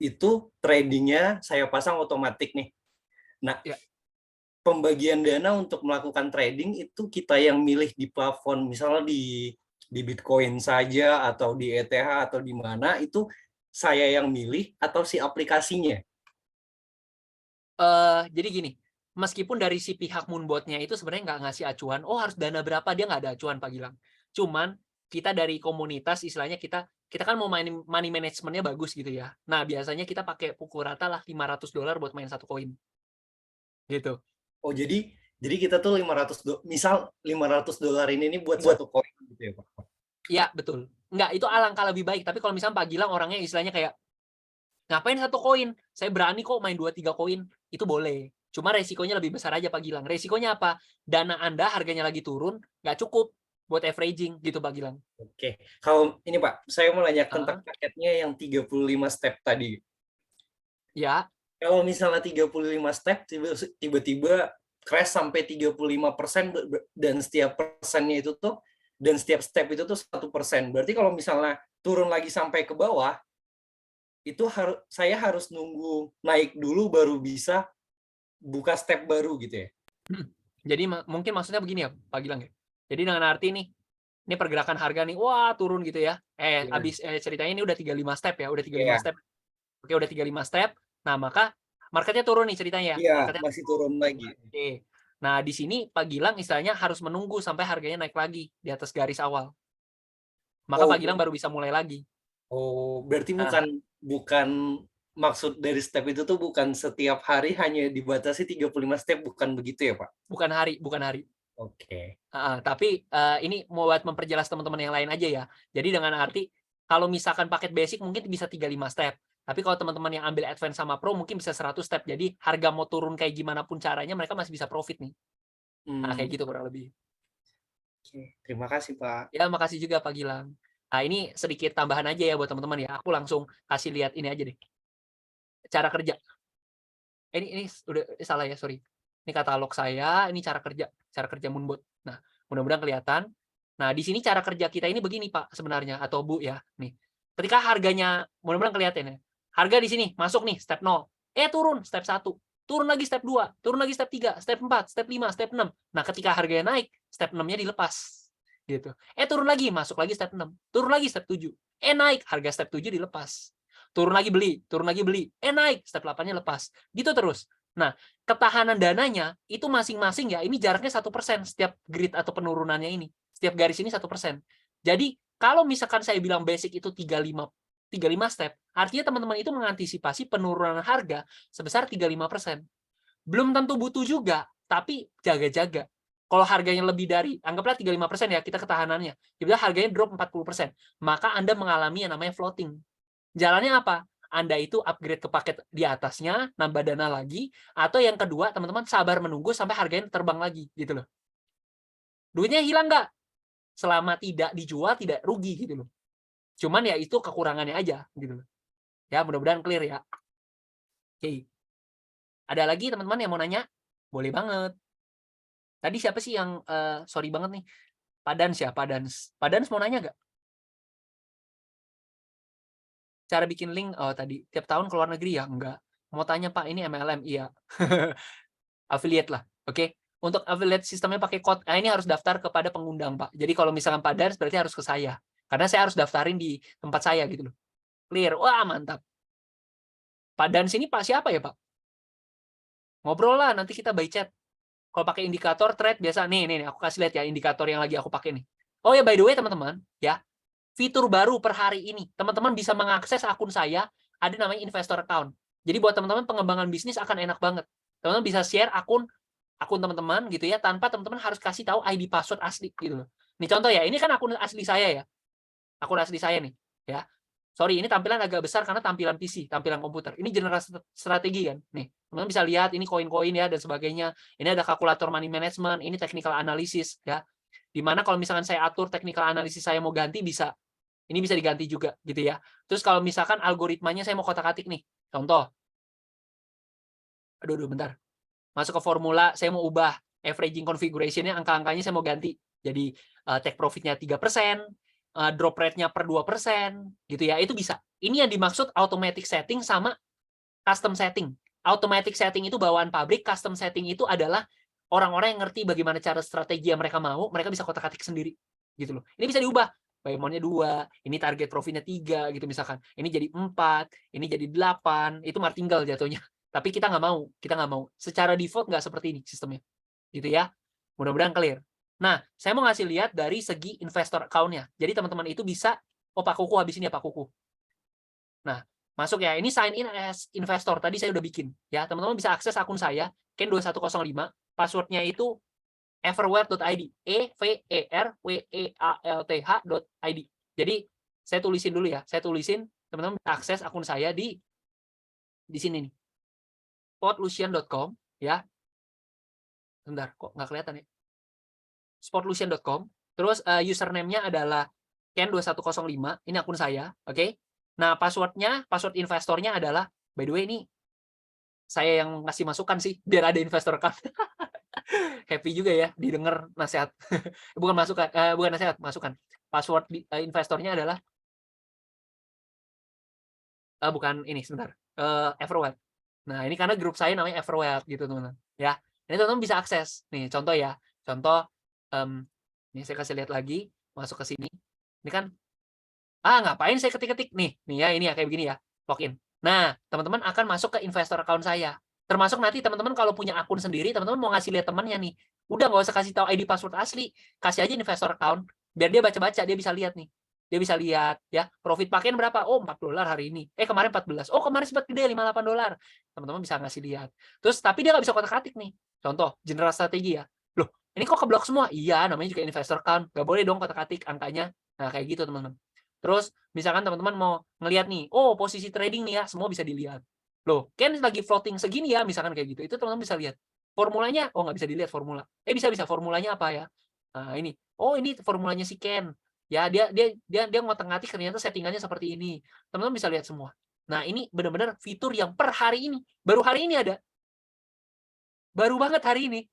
itu tradingnya saya pasang otomatis nih. Nah,
ya.
Pembagian dana untuk melakukan trading itu kita yang milih di plafon, misalnya di Bitcoin saja atau di ETH atau di mana, itu saya yang milih atau si aplikasinya?
Jadi gini, meskipun dari si pihak Moonbot-nya itu sebenarnya nggak ngasih acuan, oh harus dana berapa, dia nggak ada acuan Pak Gilang. Cuman kita dari komunitas istilahnya kita kan mau main money management-nya bagus gitu ya. Nah, biasanya kita pakai pukul rata lah $500 buat main satu koin. Gitu.
Oh, jadi kita tuh misal $500 ini nih buat satu koin gitu ya, Pak?
Iya, betul. Nggak, itu alangkah lebih baik. Tapi kalau misalnya Pak Gilang orangnya istilahnya kayak, ngapain satu koin? Saya berani kok main 2-3 koin. Itu boleh. Cuma resikonya lebih besar aja Pak Gilang. Resikonya apa? Dana Anda harganya lagi turun, nggak cukup buat averaging gitu Pak Gilang.
Oke. Kalau ini Pak, saya mau nanya tentang
Ah,
paketnya yang 35 step tadi.
ya,
Kalau misalnya 35 step, tiba-tiba crash sampai 35% dan setiap persennya itu tuh, dan setiap step itu tuh 1%. Berarti kalau misalnya turun lagi sampai ke bawah, itu saya harus nunggu naik dulu baru bisa buka step baru gitu ya?
jadi mungkin maksudnya begini ya Pak Gilang ya. Jadi dengan arti nih, ini pergerakan harga nih, wah turun gitu ya.
Iya.
Ceritanya ini udah 35 step ya, udah 35
Iya,
step. Oke, udah 35 step. Nah, maka marketnya turun nih ceritanya ya.
iya,
Marketnya
masih turun lagi.
oke. Nah, di sini Pak Gilang istilahnya harus menunggu sampai harganya naik lagi di atas garis awal. Maka
Oh,
Pak Gilang baru bisa mulai lagi.
berarti
Nah,
bukan maksud dari step itu tuh bukan setiap hari hanya dibatasi 35 step, bukan begitu ya, Pak?
bukan hari, bukan hari.
Oke.
Tapi ini mau buat memperjelas teman-teman yang lain aja ya. Jadi dengan arti kalau misalkan paket basic mungkin bisa 35 step. Tapi kalau teman-teman yang ambil advance sama pro mungkin bisa 100 step. Jadi harga mau turun kayak gimana pun caranya mereka masih bisa profit nih. Nah, kayak gitu kurang lebih.
Oke. Terima kasih, Pak.
Ya, makasih juga Pak Gilang. Nah, ini sedikit tambahan aja ya buat teman-teman ya. Aku langsung kasih lihat ini aja deh. Cara kerja. Ini udah salah ya, sorry. Ini katalog saya, ini cara kerja Moonbot. Nah, mudah-mudahan kelihatan. Nah, di sini cara kerja kita ini begini, Pak, sebenarnya atau Bu ya. Nih. Ketika harganya mudah-mudahan kelihatan ya. Harga di sini masuk nih step 0. Turun step 1. Turun lagi step 2, turun lagi step 3, step 4, step 5, step 6. Nah, ketika harganya naik, step 6-nya dilepas. Gitu. Turun lagi, masuk lagi step 6. Turun lagi step 7. Naik, harga step 7 dilepas. Turun lagi beli, naik, step 8-nya lepas. Gitu terus. Nah, ketahanan dananya itu masing-masing ya, ini jaraknya 1% setiap grid atau penurunannya ini. Setiap garis ini 1%. Jadi, kalau misalkan saya bilang basic itu 35 step, artinya teman-teman itu mengantisipasi penurunan harga sebesar 35%. Belum tentu butuh juga, tapi jaga-jaga. Kalau harganya lebih dari, anggaplah 35% ya, kita ketahanannya. Jadi harganya drop 40%. Maka Anda mengalami yang namanya floating. Jalannya apa? Anda itu upgrade ke paket di atasnya, nambah dana lagi, atau yang kedua, teman-teman sabar menunggu sampai harganya terbang lagi, gitu loh. Duitnya hilang nggak? Selama tidak dijual, tidak rugi, gitu loh. Cuman ya itu kekurangannya aja, gitu loh. Ya, mudah-mudahan clear ya. Oke. Ada lagi teman-teman yang mau nanya? Boleh banget. Tadi siapa sih yang, sorry banget nih, Padans ya, Padans. Padans mau nanya nggak? Cara bikin link, oh tadi, tiap tahun ke luar negeri ya? Enggak. Mau tanya Pak, ini MLM? Iya. Affiliate lah, oke? Untuk affiliate sistemnya pakai code, ini harus daftar kepada pengundang Pak. Jadi kalau misalkan Padans berarti harus ke saya. Karena saya harus daftarin di tempat saya gitu loh. Clear, wah mantap. Padans ini Pak siapa ya Pak? Ngobrol lah, nanti kita by chat. Kalau pakai indikator trade biasa, nih, aku kasih lihat ya indikator yang lagi aku pakai nih. Oh ya, by the way teman-teman, ya, fitur baru per hari ini, teman-teman bisa mengakses akun saya, ada namanya investor account. Jadi buat teman-teman pengembangan bisnis akan enak banget. Teman-teman bisa share akun teman-teman gitu ya, tanpa teman-teman harus kasih tahu ID password asli gitu loh. Ini contoh ya, ini kan akun asli saya ya. Akun asli saya nih, ya. Sorry, ini tampilan agak besar karena tampilan PC, tampilan komputer. Ini generasi strategi kan. Nih, teman-teman bisa lihat ini koin-koin ya dan sebagainya. Ini ada kalkulator money management, ini technical analysis ya. Dimana kalau misalkan saya atur technical analysis saya mau ganti bisa. Ini bisa diganti juga gitu ya. Terus kalau misalkan algoritmanya saya mau kotak-atik nih. Contoh. Aduh, bentar. Masuk ke formula, saya mau ubah averaging configuration-nya, angka-angkanya saya mau ganti. Jadi take profit-nya 3%, drop rate-nya per 2%, gitu ya. Itu bisa. Ini yang dimaksud automatic setting sama custom setting. Automatic setting itu bawaan pabrik, custom setting itu adalah orang-orang yang ngerti bagaimana cara strategi yang mereka mau, mereka bisa kotak-atik sendiri. Gitu loh. Ini bisa diubah. buy amount-nya 2, ini target profitnya 3 gitu misalkan. Ini jadi 4, ini jadi 8, itu martingale jatuhnya. Tapi kita nggak mau. Secara default nggak seperti ini sistemnya. Gitu ya. Mudah-mudahan clear. Nah, saya mau ngasih lihat dari segi investor account-nya. Jadi teman-teman itu bisa, Pak Kuku habis ini ya Pak Kuku. Nah, masuk ya. Ini sign in as investor. Tadi saya udah bikin. Ya, teman-teman bisa akses akun saya, Ken2105. Password-nya itu everwealth.id. everwealth.id. Jadi, saya tulisin dulu ya. Teman-teman bisa akses akun saya di sini nih. Sportlucian.com ya. Bentar, kok nggak kelihatan ya? Sportlucian.com. Terus username-nya adalah Ken2105. Ini akun saya, oke? Nah, password investornya adalah, by the way ini saya yang ngasih masukan sih, biar ada investor account. Happy juga ya, didengar nasihat. Bukan nasihat, masukan. Password investornya adalah, bukan ini, sebentar. Everwealth. Nah, ini karena grup saya namanya Everwealth gitu, teman-teman. Ya, ini teman-teman bisa akses. Nih, contoh ya. Ini saya kasih lihat lagi, masuk ke sini. Ini kan, ngapain saya ketik-ketik nih ya, ini ya kayak begini ya, login. Nah, teman-teman akan masuk ke investor account saya. Termasuk nanti teman-teman kalau punya akun sendiri, teman-teman mau ngasih lihat temannya nih, udah nggak usah kasih tahu ID password asli, kasih aja investor account, biar dia baca-baca, dia bisa lihat nih. Dia bisa lihat ya, profit pakaian berapa? Oh, $4 hari ini. Kemarin 14. Oh, kemarin sempat gede $58. Teman-teman bisa ngasih lihat. Terus tapi dia nggak bisa kotak-katik nih. Contoh, general strategi ya. Loh, ini kok keblok semua? Iya, namanya juga investor account. Nggak boleh dong kotak-katik angkanya. Nah, kayak gitu, teman-teman. Terus, misalkan teman-teman mau ngelihat nih, oh, posisi trading nih ya, semua bisa dilihat. Loh, Ken lagi floating segini ya, misalkan kayak gitu. Itu teman-teman bisa lihat. Formulanya, oh nggak bisa dilihat formula. Bisa, formulanya apa ya? Nah, ini. Oh, ini formulanya si Ken. Ya, dia ngotak-ngatik ternyata settingannya seperti ini. Teman-teman bisa lihat semua. Nah, ini benar-benar fitur yang per hari ini. Baru hari ini ada. Baru banget hari ini.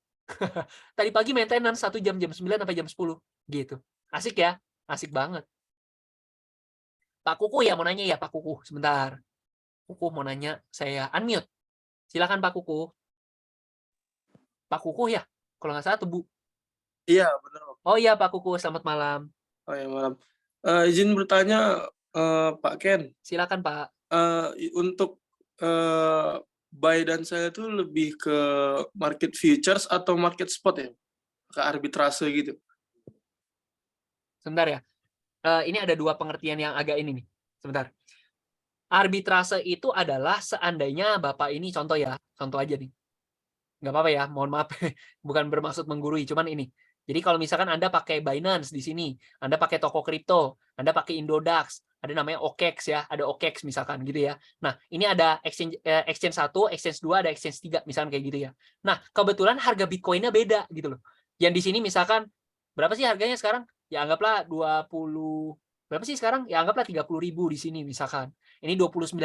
Tadi pagi maintenance 1 jam 9 sampai jam 10 gitu. Asik ya? Asik banget. Pak Kuku ya mau nanya ya Pak Kuku, sebentar. Kuku mau nanya, saya unmute. Silakan Pak Kuku. Pak Kuku ya? Kalau nggak salah Tebu.
Iya, benar.
Oh iya Pak Kuku, selamat malam.
Oh ya, malam. Izin bertanya, Pak Ken.
Silakan Pak.
Untuk buy dan sell itu lebih ke market futures atau market spot ya? Ke arbitrase gitu.
Sebentar ya. Ini ada dua pengertian yang agak ini nih. Sebentar. Arbitrase itu adalah seandainya Bapak ini contoh ya. Contoh aja nih. Nggak apa-apa ya, mohon maaf. Bukan bermaksud menggurui, cuman ini. Jadi kalau misalkan Anda pakai Binance di sini, Anda pakai toko kripto, Anda pakai Indodax, ada namanya OKEX ya, ada OKEX misalkan gitu ya. Nah, ini ada exchange 1, exchange 2, ada exchange 3 misalkan kayak gitu ya. Nah, kebetulan harga Bitcoin-nya beda gitu loh. Yang di sini misalkan berapa sih harganya sekarang? Ya anggaplah 20 berapa sih sekarang? Ya anggaplah 30.000 di sini misalkan. Ini 29.000.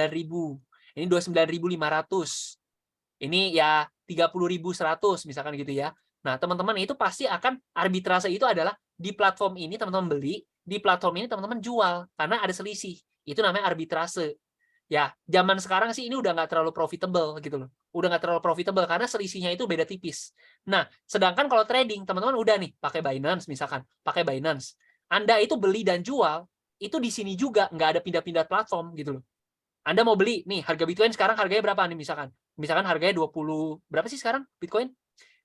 Ini 29.500. Ini ya 30.100 misalkan gitu ya. Nah, teman-teman itu pasti akan arbitrase itu adalah di platform ini teman-teman beli, di platform ini teman-teman jual karena ada selisih. Itu namanya arbitrase. Ya, zaman sekarang sih ini udah nggak terlalu profitable gitu loh. Udah nggak terlalu profitable karena selisihnya itu beda tipis. Nah, sedangkan kalau trading teman-teman udah nih pakai Binance misalkan, pakai Binance. Anda itu beli dan jual itu di sini juga nggak ada pindah-pindah platform gitu loh. Anda mau beli nih harga Bitcoin sekarang harganya berapa nih misalkan? Misalkan harganya 20 berapa sih sekarang Bitcoin?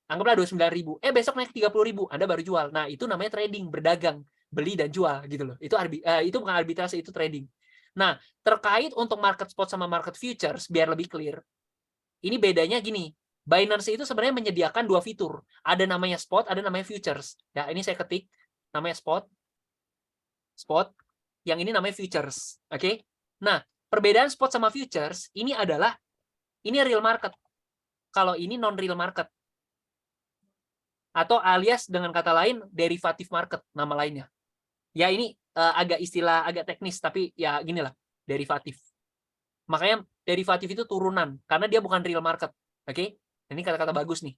Anggaplah 29.000. Besok naik 30.000, Anda baru jual. Nah, itu namanya trading, berdagang, beli dan jual gitu loh. Itu bukan arbitrase, itu trading. Nah, terkait untuk market spot sama market futures biar lebih clear. Ini bedanya gini. Binance itu sebenarnya menyediakan dua fitur. Ada namanya spot, ada namanya futures. Ya, ini saya ketik namanya spot. Spot. Yang ini namanya futures. Oke? Nah, perbedaan spot sama futures ini adalah ini real market. Kalau ini non real market. Atau alias dengan kata lain derivative market nama lainnya. Ya ini agak istilah agak teknis tapi ya ginilah derivatif. Makanya derivatif itu turunan karena dia bukan real market. Oke? Ini kata-kata bagus nih.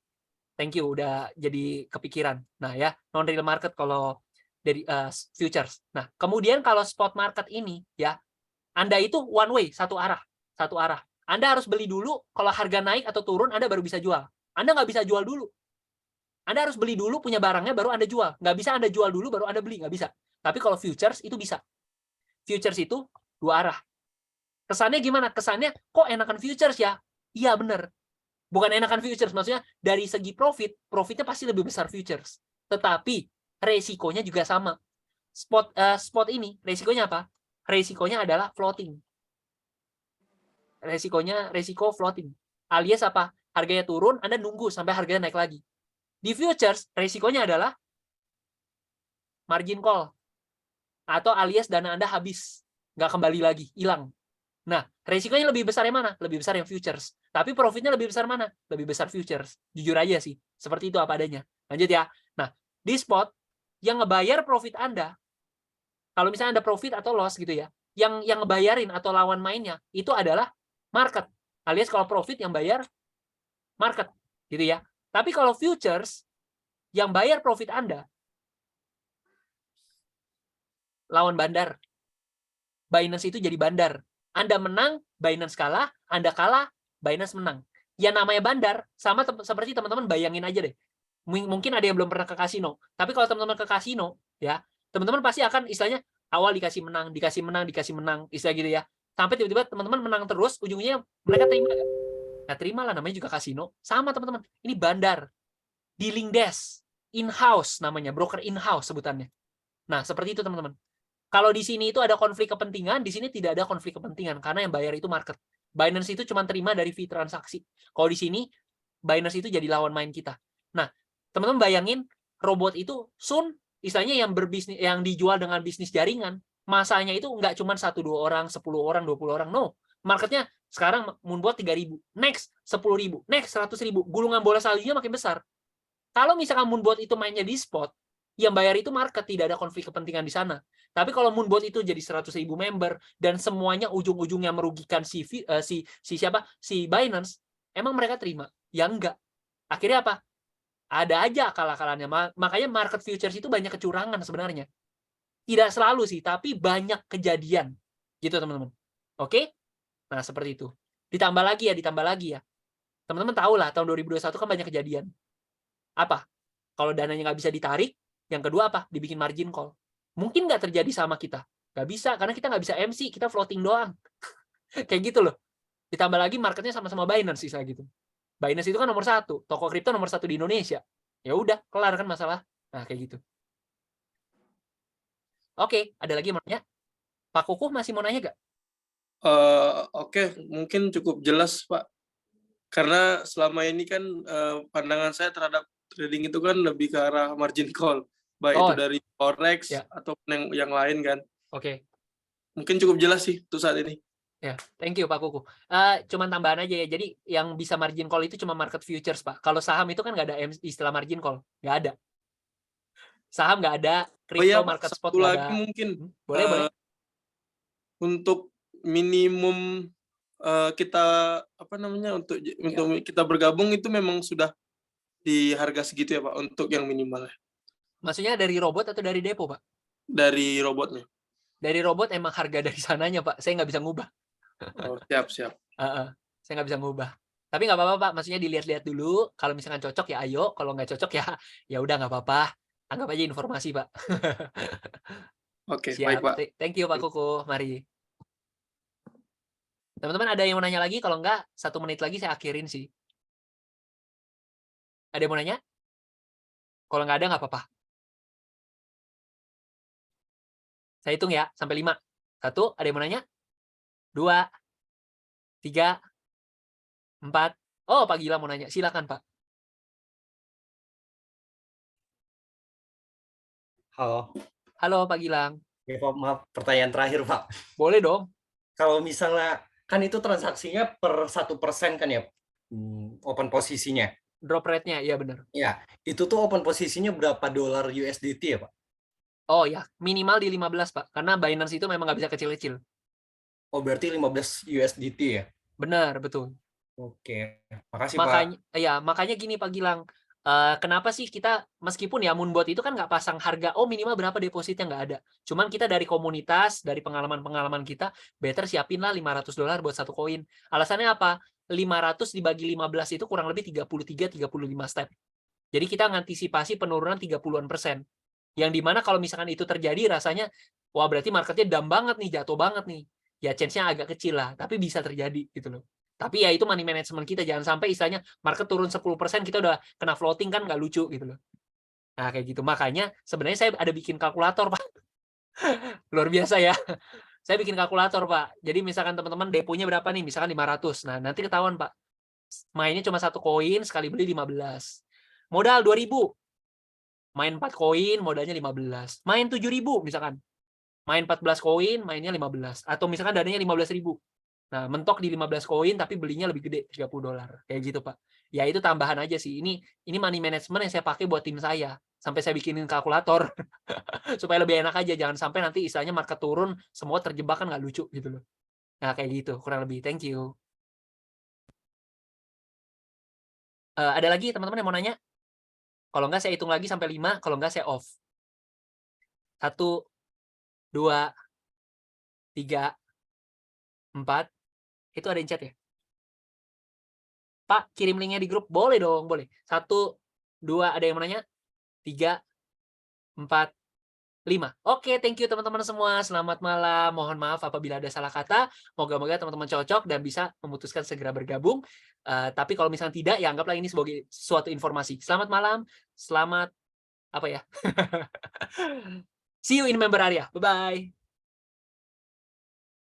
Thank you udah jadi kepikiran. Nah ya non real market kalau dari futures. Nah kemudian kalau spot market ini ya Anda itu one way satu arah. Anda harus beli dulu. Kalau harga naik atau turun Anda baru bisa jual. Anda nggak bisa jual dulu. Anda harus beli dulu punya barangnya baru Anda jual. Nggak bisa Anda jual dulu baru Anda beli, nggak bisa. Tapi kalau futures itu bisa. Futures itu dua arah. Kesannya gimana? Kesannya kok enakan futures ya? Iya bener. Bukan enakan futures, maksudnya dari segi profitnya pasti lebih besar futures. Tetapi resikonya juga sama. Spot ini resikonya apa? Resikonya adalah floating. Resiko floating. Alias apa? Harganya turun, Anda nunggu sampai harganya naik lagi. Di futures, resikonya adalah margin call. Atau alias dana Anda habis. Nggak kembali lagi, hilang. Nah, resikonya lebih besar yang mana? Lebih besar yang futures. Tapi profitnya lebih besar mana? Lebih besar futures. Jujur aja sih. Seperti itu apa adanya. Lanjut ya. Nah, di spot, yang ngebayar profit Anda, kalau misalnya Anda profit atau loss gitu ya, yang ngebayarin atau lawan mainnya, itu adalah market. Alias kalau profit yang bayar market. Gitu ya. Tapi kalau futures, yang bayar profit Anda, lawan bandar. Binance itu jadi bandar. Anda menang, Binance kalah. Anda kalah, Binance menang. Ya namanya bandar, sama seperti teman-teman bayangin aja deh. Mungkin ada yang belum pernah ke kasino. Tapi kalau teman-teman ke kasino, ya teman-teman pasti akan istilahnya awal dikasih menang, istilah gitu ya. Sampai tiba-tiba teman-teman menang terus, ujungnya mereka terima nggak? Nah, terima lah, namanya juga kasino. Sama teman-teman, ini bandar. Dealing desk, in-house namanya, broker in-house sebutannya. Nah, seperti itu teman-teman. Kalau di sini itu ada konflik kepentingan, di sini tidak ada konflik kepentingan karena yang bayar itu market. Binance itu cuma terima dari fee transaksi. Kalau di sini Binance itu jadi lawan main kita. Nah, teman-teman bayangin robot itu soon istilahnya yang berbisnis, yang dijual dengan bisnis jaringan, masanya itu nggak cuma 1-2 orang, 10 orang, 20 orang. No. Marketnya sekarang Moonbot 3.000, next 10.000, next 100.000. Gulungan bola saljunya makin besar. Kalau misalkan Moonbot itu mainnya di spot, yang bayar itu market, tidak ada konflik kepentingan di sana. Tapi kalau Moonbot itu jadi 100.000 member dan semuanya ujung-ujungnya merugikan si Binance, emang mereka terima? Ya enggak. Akhirnya apa? Ada aja akal-akalannya. Makanya market futures itu banyak kecurangan sebenarnya. Tidak selalu sih, tapi banyak kejadian. Gitu teman-teman. Oke? Nah, seperti itu. Ditambah lagi ya. Teman-teman tahu lah, tahun 2021 kan banyak kejadian. Apa? Kalau dananya nggak bisa ditarik, yang kedua apa? Dibikin margin call. Mungkin nggak terjadi sama kita. Nggak bisa, karena kita nggak bisa MC, kita floating doang. Kayak gitu loh. Ditambah lagi marketnya sama-sama Binance sih, gitu. Binance itu kan nomor 1, toko kripto nomor 1 di Indonesia. Ya udah, kelar kan masalah. Nah, kayak gitu. Oke, ada lagi yang mau nanya? Pak Kukuh masih mau nanya nggak?
Oke, mungkin cukup jelas, Pak. Karena selama ini kan pandangan saya terhadap trading itu kan lebih ke arah margin call. Baik itu dari forex ataupun yang lain kan.
Oke.
Mungkin cukup jelas sih untuk saat ini.
Ya, thank you Pak Kuku. Cuman tambahan aja ya. Jadi yang bisa margin call itu cuma market futures, Pak. Kalau saham itu kan nggak ada istilah margin call, nggak ada. Saham nggak ada, crypto market spot nggak ada.
Mungkin
boleh.
Untuk minimum kita untuk kita bergabung itu memang sudah di harga segitu ya Pak untuk yang minimal.
Maksudnya dari robot atau dari depo, Pak?
Dari robotnya.
Dari robot emang harga dari sananya, Pak. Saya nggak bisa ngubah.
Oh, siap.
Saya nggak bisa ngubah. Tapi nggak apa-apa, Pak. Maksudnya dilihat-lihat dulu. Kalau misalkan cocok ya ayo. Kalau nggak cocok ya udah nggak apa-apa. Anggap aja informasi, Pak.
Oke,
siap.
baik Pak.
Thank you Pak Kuku. Mari. Teman-teman ada yang mau nanya lagi? Kalau nggak, 1 menit lagi saya akhirin sih. Ada yang mau nanya? Kalau nggak ada nggak apa-apa. Saya hitung ya, sampai 5. 1, ada yang mau nanya? 2, 3, 4. Oh, Pak Gilang mau nanya. Silakan, Pak.
Halo.
Halo, Pak Gilang.
Ya, Pak, maaf, pertanyaan terakhir, Pak.
Boleh dong.
Kalau misalnya, kan itu transaksinya per 1% kan ya, open posisinya.
Drop rate-nya, iya benar.
Ya, itu tuh open posisinya berapa dolar USDT ya, Pak?
Oh ya, minimal di 15, Pak. Karena Binance itu memang nggak bisa kecil-kecil.
Oh, berarti 15 USDT ya?
Benar, betul.
Oke, makasih Pak.
Makanya gini Pak Gilang, kenapa sih kita, meskipun ya Moonbot itu kan nggak pasang harga, minimal berapa depositnya, nggak ada. Cuman kita dari komunitas, dari pengalaman-pengalaman kita, better siapin lah $500 buat satu koin. Alasannya apa? 500 dibagi 15 itu kurang lebih 33-35 step. Jadi kita ngantisipasi penurunan 30-an %. Yang dimana kalau misalkan itu terjadi rasanya, wah berarti marketnya down banget nih, jatuh banget nih. Ya chance-nya agak kecil lah, tapi bisa terjadi gitu loh. Tapi ya itu money management kita, jangan sampai istilahnya market turun 10% kita udah kena floating, kan nggak lucu gitu loh. Nah kayak gitu, makanya sebenarnya saya ada bikin kalkulator Pak. Luar biasa ya. Saya bikin kalkulator Pak. Jadi misalkan teman-teman deponya berapa nih, misalkan 500. Nah nanti ketahuan Pak, mainnya cuma 1 koin, sekali beli 15. Modal 2.000. Main 4 koin, modalnya 15. Main 7.000 misalkan. Main 14 koin, mainnya 15. Atau misalkan dananya 15.000. Nah, mentok di 15 koin tapi belinya lebih gede, $30. Kayak gitu, Pak. Ya itu tambahan aja sih. Ini money management yang saya pakai buat tim saya. Sampai saya bikinin kalkulator. Supaya lebih enak aja. Jangan sampai nanti istilahnya market turun, semua terjebak, kan nggak lucu gitu loh. Nah, kayak gitu kurang lebih. Thank you. Ada lagi teman-teman yang mau nanya? Kalau nggak saya hitung lagi sampai 5, kalau nggak saya off. 1, 2, 3, 4. Itu ada yang chat ya? Pak, kirim linknya di grup. Boleh dong, boleh. 1, 2, ada yang mau nanya? 3, 4, 5. Oke, thank you teman-teman semua. Selamat malam. Mohon maaf apabila ada salah kata. Moga-moga teman-teman cocok dan bisa memutuskan segera bergabung. Tapi kalau misalnya tidak, ya anggaplah ini sebagai suatu informasi. Selamat malam. Selamat apa ya? See you in member area. Bye-bye.